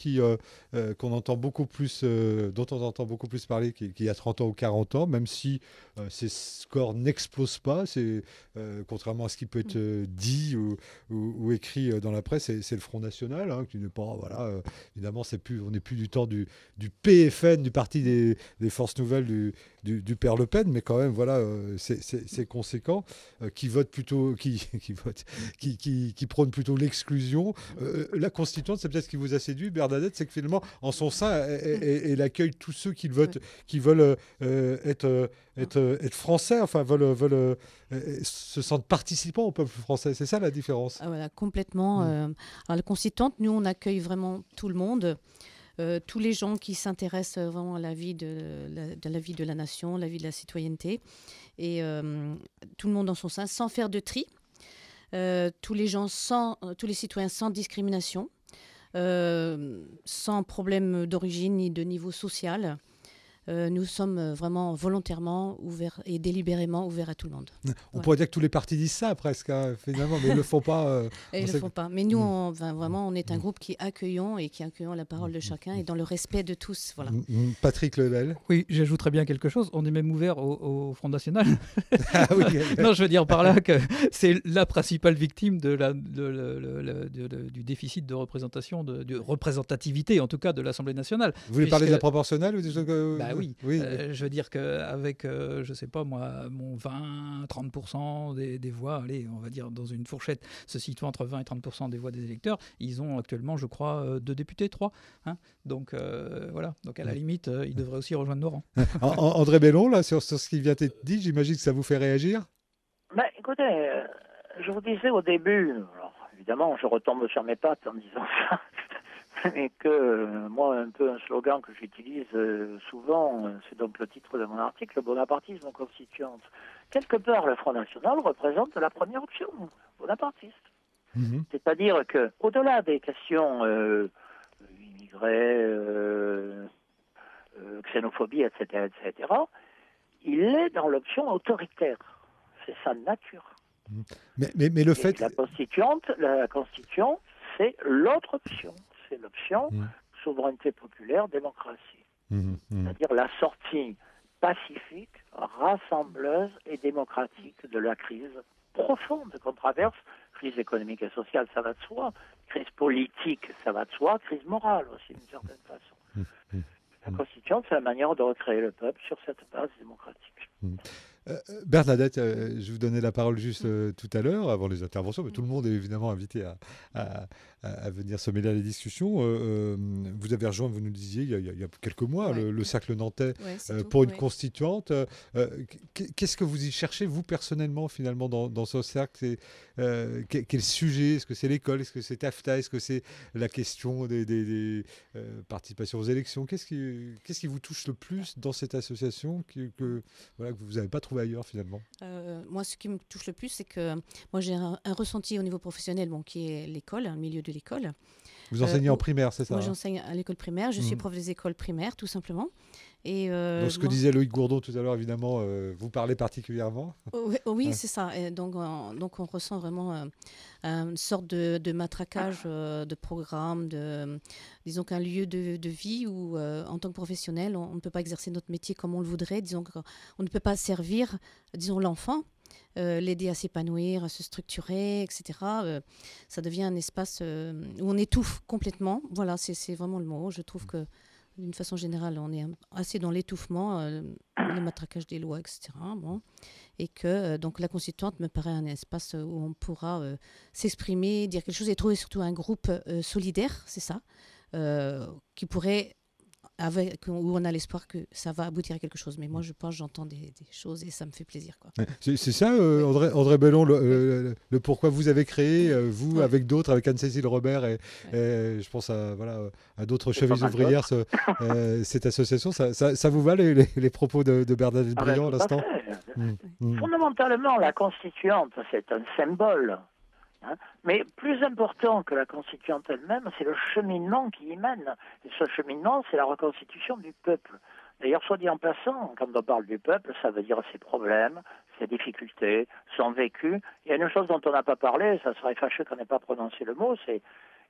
qu'on entend beaucoup plus, dont on entend beaucoup plus parler qu'il y a 30 ans ou 40 ans, même si ces scores n'explosent pas. C'est, contrairement à ce qui peut être dit ou écrit dans la presse, c'est le Front National, hein, qui n'est pas, voilà, évidemment, on n'est plus du temps du PFN, du Parti des Forces Nouvelles du père Le Pen, mais quand même, voilà, c'est conséquent, qui vote plutôt, qui prône plutôt l'exclusion. La constituante, c'est peut-être ce qui vous a séduit, Bernadette, c'est que finalement, en son sein, elle accueille tous ceux qui veulent être français, enfin veulent se sentent participants au peuple français. C'est ça la différence. Ah, voilà, complètement. Alors, la constituante, nous, on accueille vraiment tout le monde. Tous les gens qui s'intéressent vraiment à la vie de la nation, la vie de la citoyenneté, et tout le monde dans son sein, sans faire de tri, tous les citoyens sans discrimination, sans problème d'origine ni de niveau social. Nous sommes vraiment volontairement ouverts et délibérément ouverts à tout le monde. On pourrait dire que tous les partis disent ça presque, hein, finalement, mais ils ne le font pas. Ils ne le font pas. Mais nous, vraiment, on est un groupe qui accueillons la parole de chacun et dans le respect de tous. Voilà. Patrick Lebel. Oui, j'ajouterais bien quelque chose. On est même ouvert au Front National. Ah, oui. Non, je veux dire par là que c'est la principale victime du déficit de représentation, de représentativité, en tout cas, de l'Assemblée nationale. Vous voulez parler de la proportionnelle ou des choses oui. Je veux dire qu'avec, je ne sais pas moi, mon 20-30% des voix, allez, on va dire dans une fourchette se situant entre 20 et 30% des voix des électeurs, ils ont actuellement, je crois, 2 députés, 3. Hein, donc voilà, donc à la limite, ils devraient aussi rejoindre nos rangs. André Bellon, là, sur ce qui vient d'être dit, j'imagine que ça vous fait réagir. Écoutez, je vous disais au début, alors évidemment, je retombe sur mes pattes en disant ça. Et que moi, un peu un slogan que j'utilise souvent, c'est donc le titre de mon article, le bonapartisme constituante. Quelque part, le Front National représente la première option bonapartiste. C'est-à-dire qu'au-delà des questions immigrés, xénophobie, etc., il est dans l'option autoritaire. C'est sa nature. Mais le fait... La constituante, c'est l'autre option. C'est l'option souveraineté populaire, démocratie. C'est-à-dire la sortie pacifique, rassembleuse et démocratique de la crise profonde qu'on traverse. Crise économique et sociale, ça va de soi. Crise politique, ça va de soi. Crise morale aussi, d'une certaine façon. La constituante, c'est la manière de recréer le peuple sur cette base démocratique. Bernadette, je vous donnais la parole juste tout à l'heure, avant les interventions, mais tout le monde est évidemment invité à venir se mêler à la discussion. Vous avez rejoint, vous nous disiez, il y a quelques mois, le Cercle Nantais pour une constituante. Qu'est-ce que vous y cherchez, vous, personnellement, finalement, dans ce cercle? Quel sujet? Est-ce que c'est l'école? Est-ce que c'est TAFTA? Est-ce que c'est la question des participations aux élections? Qu'est-ce qui vous touche le plus dans cette association que vous n'avez pas trouvé ailleurs, finalement? Moi, ce qui me touche le plus, c'est que moi, j'ai un ressenti au niveau professionnel, qui est l'école, le milieu de l'école. Vous enseignez en primaire, c'est ça? Moi, j'enseigne à l'école primaire. Je suis prof des écoles primaires, tout simplement. Et donc, ce que disait Loïc Gourdon tout à l'heure, évidemment, vous parlez particulièrement? Oui, c'est ça. Et donc, on ressent vraiment une sorte de matraquage de programme, disons qu'un lieu de vie où, en tant que professionnel, on ne peut pas exercer notre métier comme on le voudrait. Disons qu'on ne peut pas servir, l'enfant, l'aider à s'épanouir, à se structurer, etc. Ça devient un espace où on étouffe complètement. Voilà, c'est vraiment le mot. Je trouve que d'une façon générale, on est assez dans l'étouffement, le matraquage des lois, etc. Et que donc la constituante me paraît un espace où on pourra s'exprimer, dire quelque chose et trouver surtout un groupe solidaire, c'est ça, qui pourrait... où on a l'espoir que ça va aboutir à quelque chose. Mais moi, je pense, j'entends des choses et ça me fait plaisir, quoi. C'est ça, André Bellon, le pourquoi vous avez créé, vous, avec d'autres, avec Anne-Cécile Robert et je pense à d'autres chevilles ouvrières, cette association. Ça vous va, les propos de Bernadette Briand à l'instant? Fondamentalement, la constituante, c'est un symbole. Hein. Mais plus important que la constituante elle-même, c'est le cheminement qui y mène. Et ce cheminement, c'est la reconstitution du peuple. D'ailleurs, soit dit en passant, quand on parle du peuple, ça veut dire ses problèmes, ses difficultés, son vécu. Il y a une chose dont on n'a pas parlé, ça serait fâcheux qu'on n'ait pas prononcé le mot,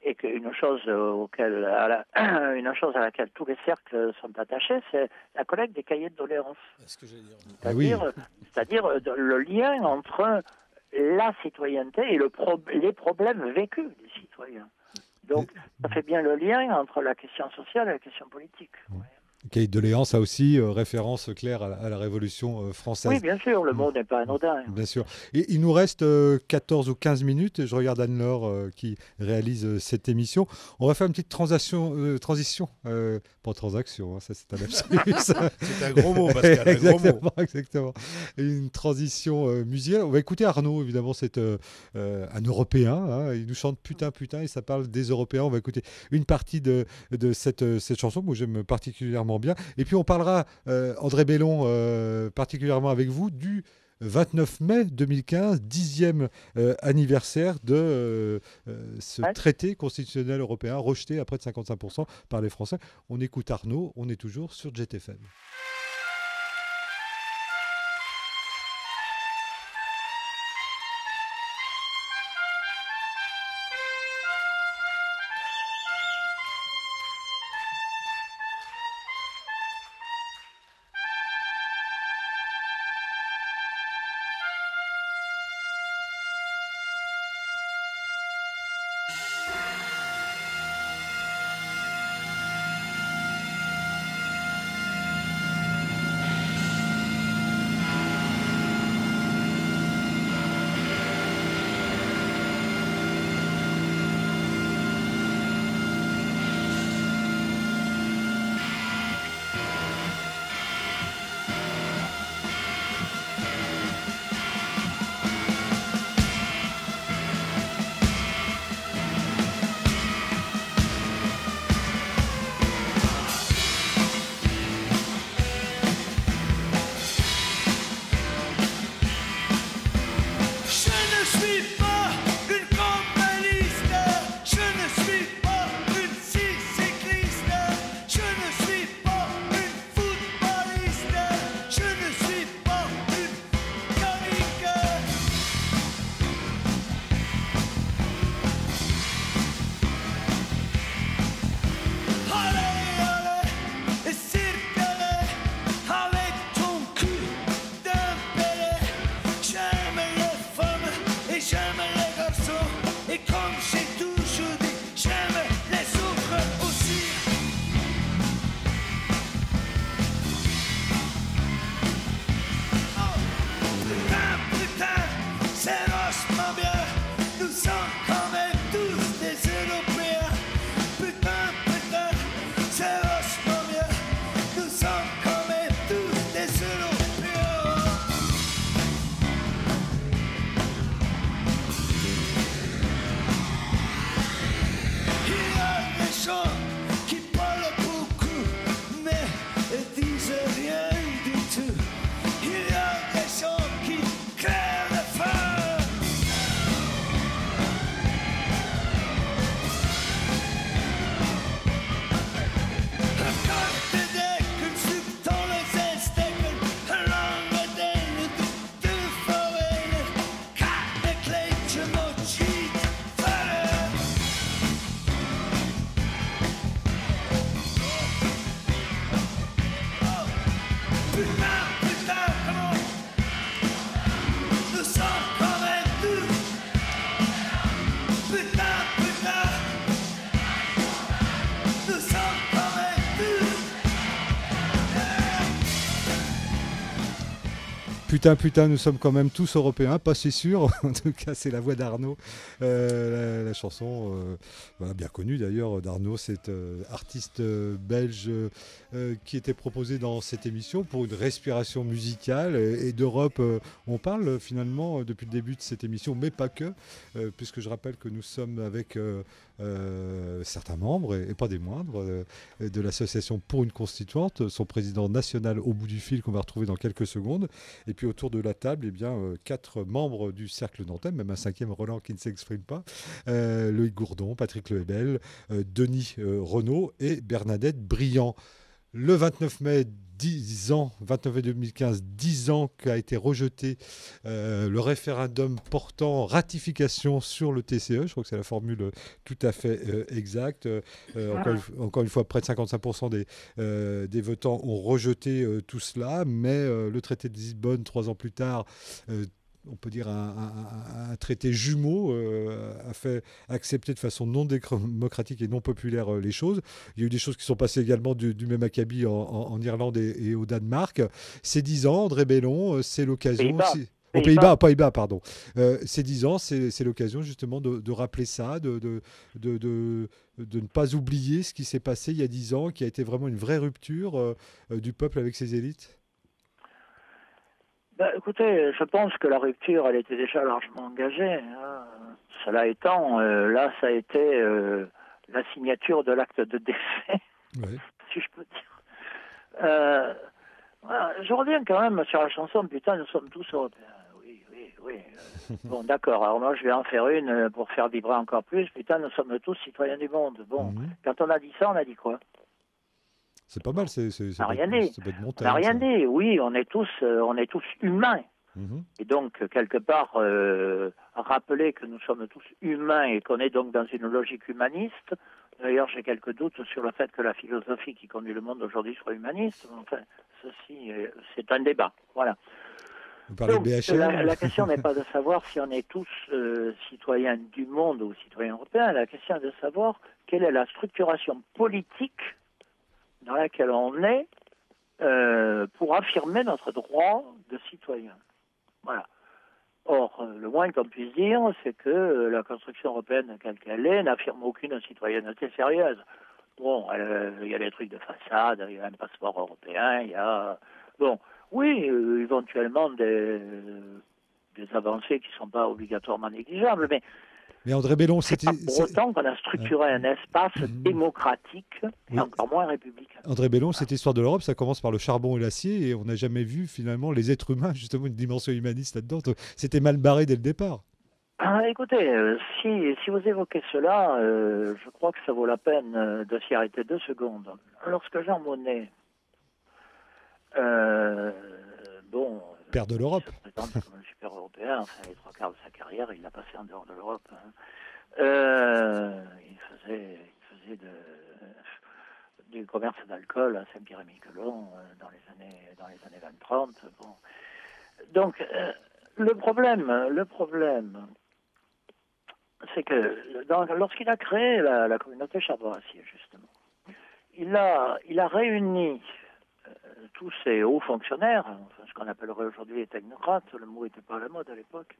et qu'une chose une chose à laquelle tous les cercles sont attachés, c'est la collecte des cahiers de doléances. C'est-à-dire le lien entre la citoyenneté et les problèmes vécus des citoyens. Donc, ça fait bien le lien entre la question sociale et la question politique. Ouais. Cahier de doléances a aussi référence claire à la Révolution française. Oui, bien sûr, le mot n'est pas anodin. Bien sûr. Et il nous reste 14 ou 15 minutes. Je regarde Anne-Laure qui réalise cette émission. On va faire une petite transition. Pas transaction, hein, ça c'est un absolu. C'est un gros mot, Pascal. Exactement. Une transition musicale. On va écouter Arnaud, évidemment, c'est un Européen. Hein, il nous chante putain, putain, et ça parle des Européens. On va écouter une partie de cette chanson que j'aime particulièrement bien. Et puis on parlera, André Bellon, particulièrement avec vous, du 29 mai 2015, 10e anniversaire de ce traité constitutionnel européen rejeté à près de 55% par les Français. On écoute Arnaud, on est toujours sur JTFM. Putain, nous sommes quand même tous européens, pas si sûr. En tout cas, c'est la voix d'Arnaud. La chanson, bien connue d'ailleurs, d'Arnaud, cet artiste belge qui était proposé dans cette émission pour une respiration musicale. Et d'Europe, on parle finalement depuis le début de cette émission, mais pas que, puisque je rappelle que nous sommes avec certains membres, et pas des moindres, de l'association pour une constituante, son président national au bout du fil qu'on va retrouver dans quelques secondes. Et puis puis autour de la table, 4 membres du Cercle Nantais, même un 5e Roland qui ne s'exprime pas, Loïc Gourdon, Patrick Lehebel, Denis Renaud et Bernadette Briand. Le 29 mai 29 mai 2015, 10 ans qu'a été rejeté le référendum portant ratification sur le TCE. Je crois que c'est la formule tout à fait exacte. Encore une fois, près de 55% des votants ont rejeté tout cela, mais le traité de Lisbonne, 3 ans plus tard, on peut dire un traité jumeau a fait accepter de façon non démocratique et non populaire les choses. Il y a eu des choses qui sont passées également du même acabit en Irlande et au Danemark. C'est 10 ans, André Bellon, c'est l'occasion... Aux Pays-Bas, pardon. Ces 10 ans, c'est l'occasion justement de rappeler ça, de ne pas oublier ce qui s'est passé il y a 10 ans, qui a été vraiment une vraie rupture du peuple avec ses élites. Écoutez, je pense que la rupture, elle était déjà largement engagée. Hein. Cela étant, là, ça a été la signature de l'acte de décès, si je peux dire. Voilà, je reviens quand même sur la chanson « Putain, nous sommes tous européens ». Oui. Bon, d'accord. Alors moi, je vais en faire une pour faire vibrer encore plus. « Putain, nous sommes tous citoyens du monde ». Bon, quand on a dit ça, on a dit quoi ? C'est pas mal, c'est on n'a rien dit. On n'a rien dit. Oui, on est tous humains. Et donc, quelque part, rappeler que nous sommes tous humains et qu'on est donc dans une logique humaniste. D'ailleurs, j'ai quelques doutes sur le fait que la philosophie qui conduit le monde aujourd'hui soit humaniste. Enfin, ceci, c'est un débat. Voilà. Vous parlez donc, de BHL. La question n'est pas de savoir si on est tous citoyens du monde ou citoyens européens. La question est de savoir quelle est la structuration politique dans laquelle on est pour affirmer notre droit de citoyen. Voilà. Or, le moins qu'on puisse dire, c'est que la construction européenne, quelle qu'elle est, n'affirme aucune citoyenneté sérieuse. Bon, il y a des trucs de façade, il y a un passeport européen, il y a... Bon, oui, éventuellement des avancées qui ne sont pas obligatoirement négligeables, mais André Bellon, c'était pour autant qu'on a structuré un espace démocratique et encore moins républicain. André Bellon, cette histoire de l'Europe, ça commence par le charbon et l'acier et on n'a jamais vu finalement les êtres humains, justement une dimension humaniste là-dedans. C'était mal barré dès le départ. Écoutez, si vous évoquez cela, je crois que ça vaut la peine de s'y arrêter 2 secondes. Lorsque Jean Monnet, père de l'Europe, se présente comme un super européen, enfin les 3/4 de sa carrière, il l'a passé en dehors de l'Europe. Il faisait du commerce d'alcool à Saint-Pierre-et-Miquelon dans les années 20-30. Bon. Donc, le problème, c'est que lorsqu'il a créé la communauté charbon-acier, justement, il a réuni tous ces hauts fonctionnaires, enfin, ce qu'on appellerait aujourd'hui les technocrates, le mot n'était pas à la mode à l'époque,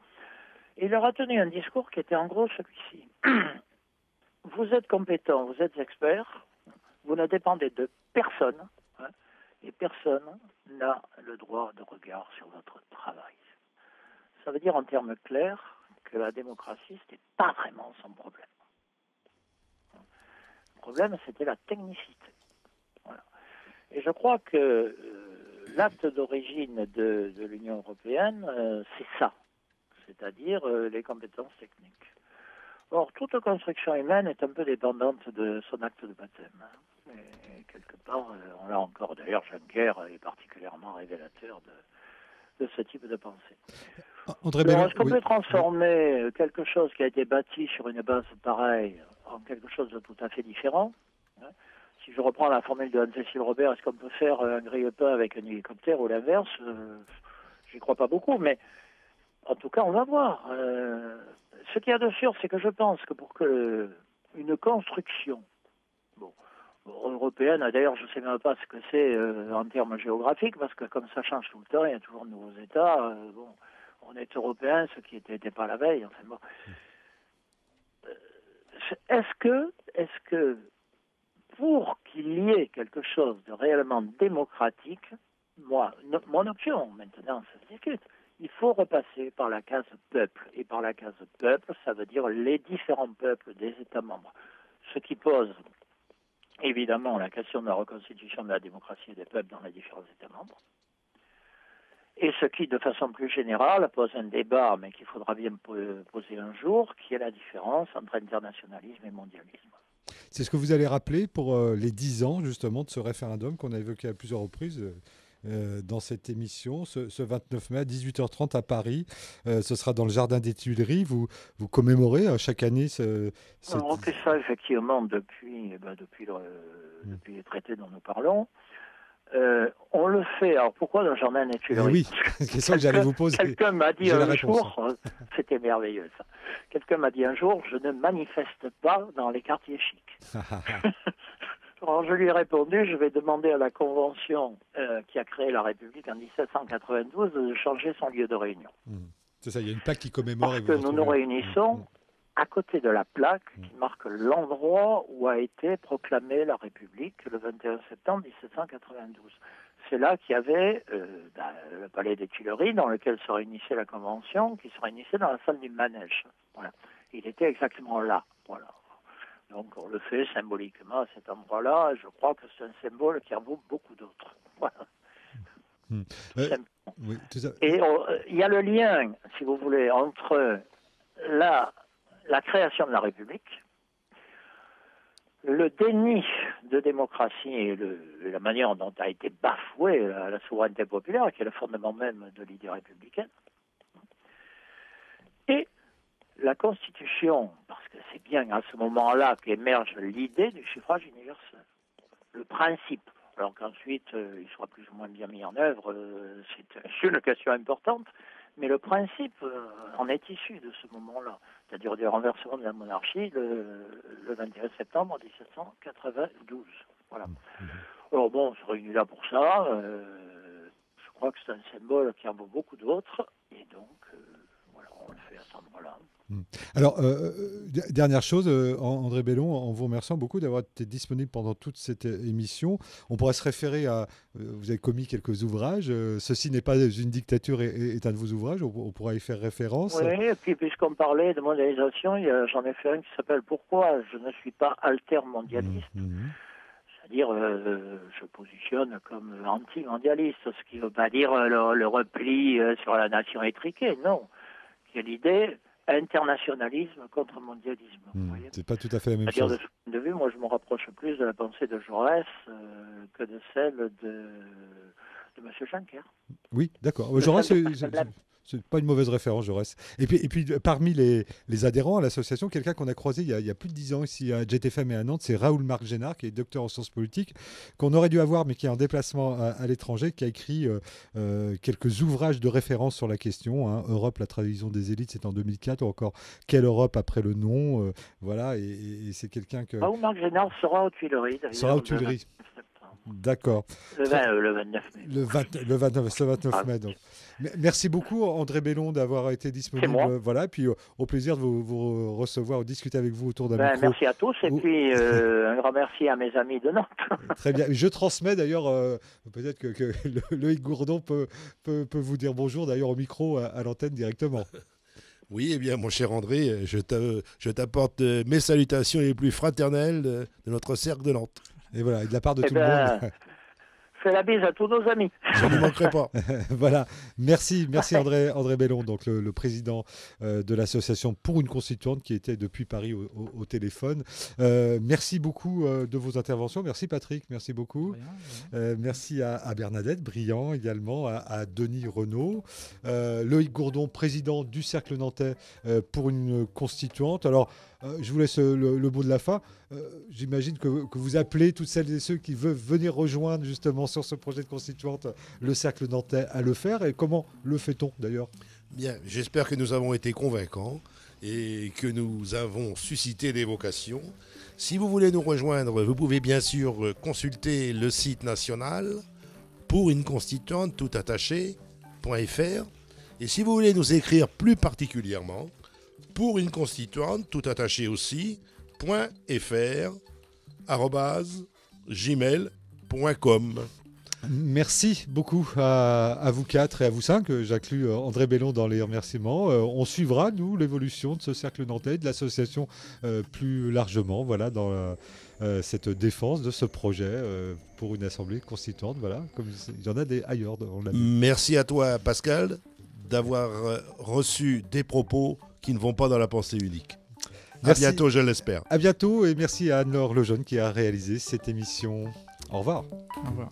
et il leur a tenu un discours qui était en gros celui-ci. Vous êtes compétents, vous êtes experts, vous ne dépendez de personne, et personne n'a le droit de regard sur votre travail. Ça veut dire en termes clairs que la démocratie, ce n'était pas vraiment son problème. Le problème, c'était la technicité. Voilà. Et je crois que l'acte d'origine de l'Union européenne, c'est ça, c'est-à-dire les compétences techniques. Or, toute construction humaine est un peu dépendante de son acte de baptême. Et quelque part, on l'a encore, d'ailleurs, Juncker est particulièrement révélateur de ce type de pensée. Alors, est-ce qu'on peut transformer quelque chose qui a été bâti sur une base pareille en quelque chose de tout à fait différent ? Si je reprends la formule de Anne-Cécile Robert, est-ce qu'on peut faire un grille-pain avec un hélicoptère ou l'inverse ? J'y crois pas beaucoup, mais en tout cas, on va voir. Ce qu'il y a de sûr, c'est que je pense que pour que une construction européenne, d'ailleurs, je ne sais même pas ce que c'est en termes géographiques, parce que comme ça change tout le temps, il y a toujours de nouveaux États. On est européen, ce qui n'était pas la veille. Enfin, bon. Est-ce que pour qu'il y ait quelque chose de réellement démocratique, mon option, maintenant, ça se discute, il faut repasser par la case peuple. Et par la case peuple, ça veut dire les différents peuples des États membres. Ce qui pose évidemment la question de la reconstitution de la démocratie et des peuples dans les différents États membres. Et ce qui, de façon plus générale, pose un débat, mais qu'il faudra bien poser un jour, qui est la différence entre internationalisme et mondialisme. C'est ce que vous allez rappeler pour les 10 ans, justement, de ce référendum qu'on a évoqué à plusieurs reprises dans cette émission, ce 29 mai à 18h30 à Paris. Ce sera dans le Jardin des Tuileries. Vous commémorez chaque année On fait ça, effectivement, depuis les traités dont nous parlons. On le fait. Alors pourquoi dans le Jardin des Tuileries? Oui, c'est question que j'allais vous poser. Quelqu'un m'a dit un jour, c'était merveilleux ça. Quelqu'un m'a dit un jour, je ne manifeste pas dans les quartiers chics. Alors je lui ai répondu, je vais demander à la Convention qui a créé la République en 1792 de changer son lieu de réunion. C'est ça, il y a une plaque qui commémore. Parce que nous nous réunissons à côté de la plaque qui marque l'endroit où a été proclamée la République le 21 septembre 1792. C'est là qu'il y avait le palais des Tuileries dans lequel se réunissait la Convention, qui se réunissait dans la salle du manège. Voilà. Il était exactement là. Voilà. Donc on le fait symboliquement à cet endroit-là. Je crois que c'est un symbole qui en vaut beaucoup d'autres. Voilà. Oui, tout ça. Et il y a le lien, si vous voulez, entre la création de la République, le déni de démocratie et la manière dont a été bafouée la souveraineté populaire, qui est le fondement même de l'idée républicaine, et la Constitution, parce que c'est bien à ce moment-là qu'émerge l'idée du suffrage universel, le principe. Alors qu'ensuite, il sera plus ou moins bien mis en œuvre, c'est une question importante, mais le principe en est issu de ce moment-là, c'est-à-dire du renversement de la monarchie le 21 septembre 1792. Voilà. Alors bon, on se réunit là pour ça. Je crois que c'est un symbole qui en vaut beaucoup d'autres, et donc voilà, on le fait à cet endroit-là. Alors, dernière chose, André Bellon, en vous remerciant beaucoup d'avoir été disponible pendant toute cette émission. On pourrait se référer à... vous avez commis quelques ouvrages. Ceci n'est pas une dictature est un de vos ouvrages. On pourra y faire référence. Oui, et puis puisqu'on parlait de mondialisation, j'en ai fait un qui s'appelle « Pourquoi je ne suis pas altermondialiste ». C'est-à-dire, je positionne comme anti-mondialiste, ce qui ne veut pas dire le repli sur la nation étriquée, non. Qui est l'idée... internationalisme contre mondialisme. C'est pas tout à fait la même chose. De ce point de vue, moi je me rapproche plus de la pensée de Jaurès que de celle de M. Juncker. Oui, d'accord. Jaurès, c'est pas une mauvaise référence, Jaurès. Et puis parmi les adhérents à l'association, quelqu'un qu'on a croisé il y a plus de 10 ans ici à JTFM et à Nantes, c'est Raoul Marc Génard, qui est docteur en sciences politiques, qu'on aurait dû avoir, mais qui est en déplacement à l'étranger, qui a écrit quelques ouvrages de référence sur la question. Europe, la trahison des élites, c'est en 2004, ou encore Quelle Europe après le non. Voilà, et c'est quelqu'un que... Raoul Marc Génard sera aux Tuileries. Sera aux Tuileries. D'accord. Le 29 mai. Le 29 mai, donc. Merci beaucoup, André Bellon, d'avoir été disponible. Voilà, puis au plaisir de vous recevoir ou discuter avec vous autour d'un micro. Merci à tous, et puis un grand merci à mes amis de Nantes. Très bien. Je transmets d'ailleurs, peut-être que Loïc Gourdon peut vous dire bonjour d'ailleurs au micro à l'antenne directement. Oui, eh bien, mon cher André, je t'apporte mes salutations les plus fraternelles de notre cercle de Nantes. Et voilà, et de la part de tout le monde. Fais la bise à tous nos amis. Je n'y manquerai pas. Voilà, merci André Bellon, donc le président de l'association Pour une Constituante qui était depuis Paris au téléphone. Merci beaucoup de vos interventions. Merci Patrick, merci beaucoup. Merci à Bernadette Briand également, à Denis Renaud, Loïc Gourdon, président du Cercle Nantais Pour une Constituante. Alors, je vous laisse le mot de la fin. J'imagine que vous appelez toutes celles et ceux qui veulent venir rejoindre justement sur ce projet de constituante le Cercle Nantais à le faire. Et comment le fait-on d'ailleurs ? Bien, j'espère que nous avons été convaincants et que nous avons suscité des vocations. Si vous voulez nous rejoindre, vous pouvez bien sûr consulter le site national pour une constituante tout attaché.fr. Et si vous voulez nous écrire plus particulièrement, pour une constituante tout attaché aussi .fr @gmail.com. Merci beaucoup à vous quatre et à vous cinq. J'inclus André Bellon dans les remerciements. On suivra, nous, l'évolution de ce cercle nantais, de l'association plus largement, voilà, dans cette défense de ce projet pour une assemblée constituante. Voilà, comme il y en a des ailleurs. On l'a dit. Merci à toi, Pascal, d'avoir reçu des propos qui ne vont pas dans la pensée unique. Merci. À bientôt, je l'espère. À bientôt et merci à Anne-Laure Lejeune qui a réalisé cette émission. Au revoir. Au revoir.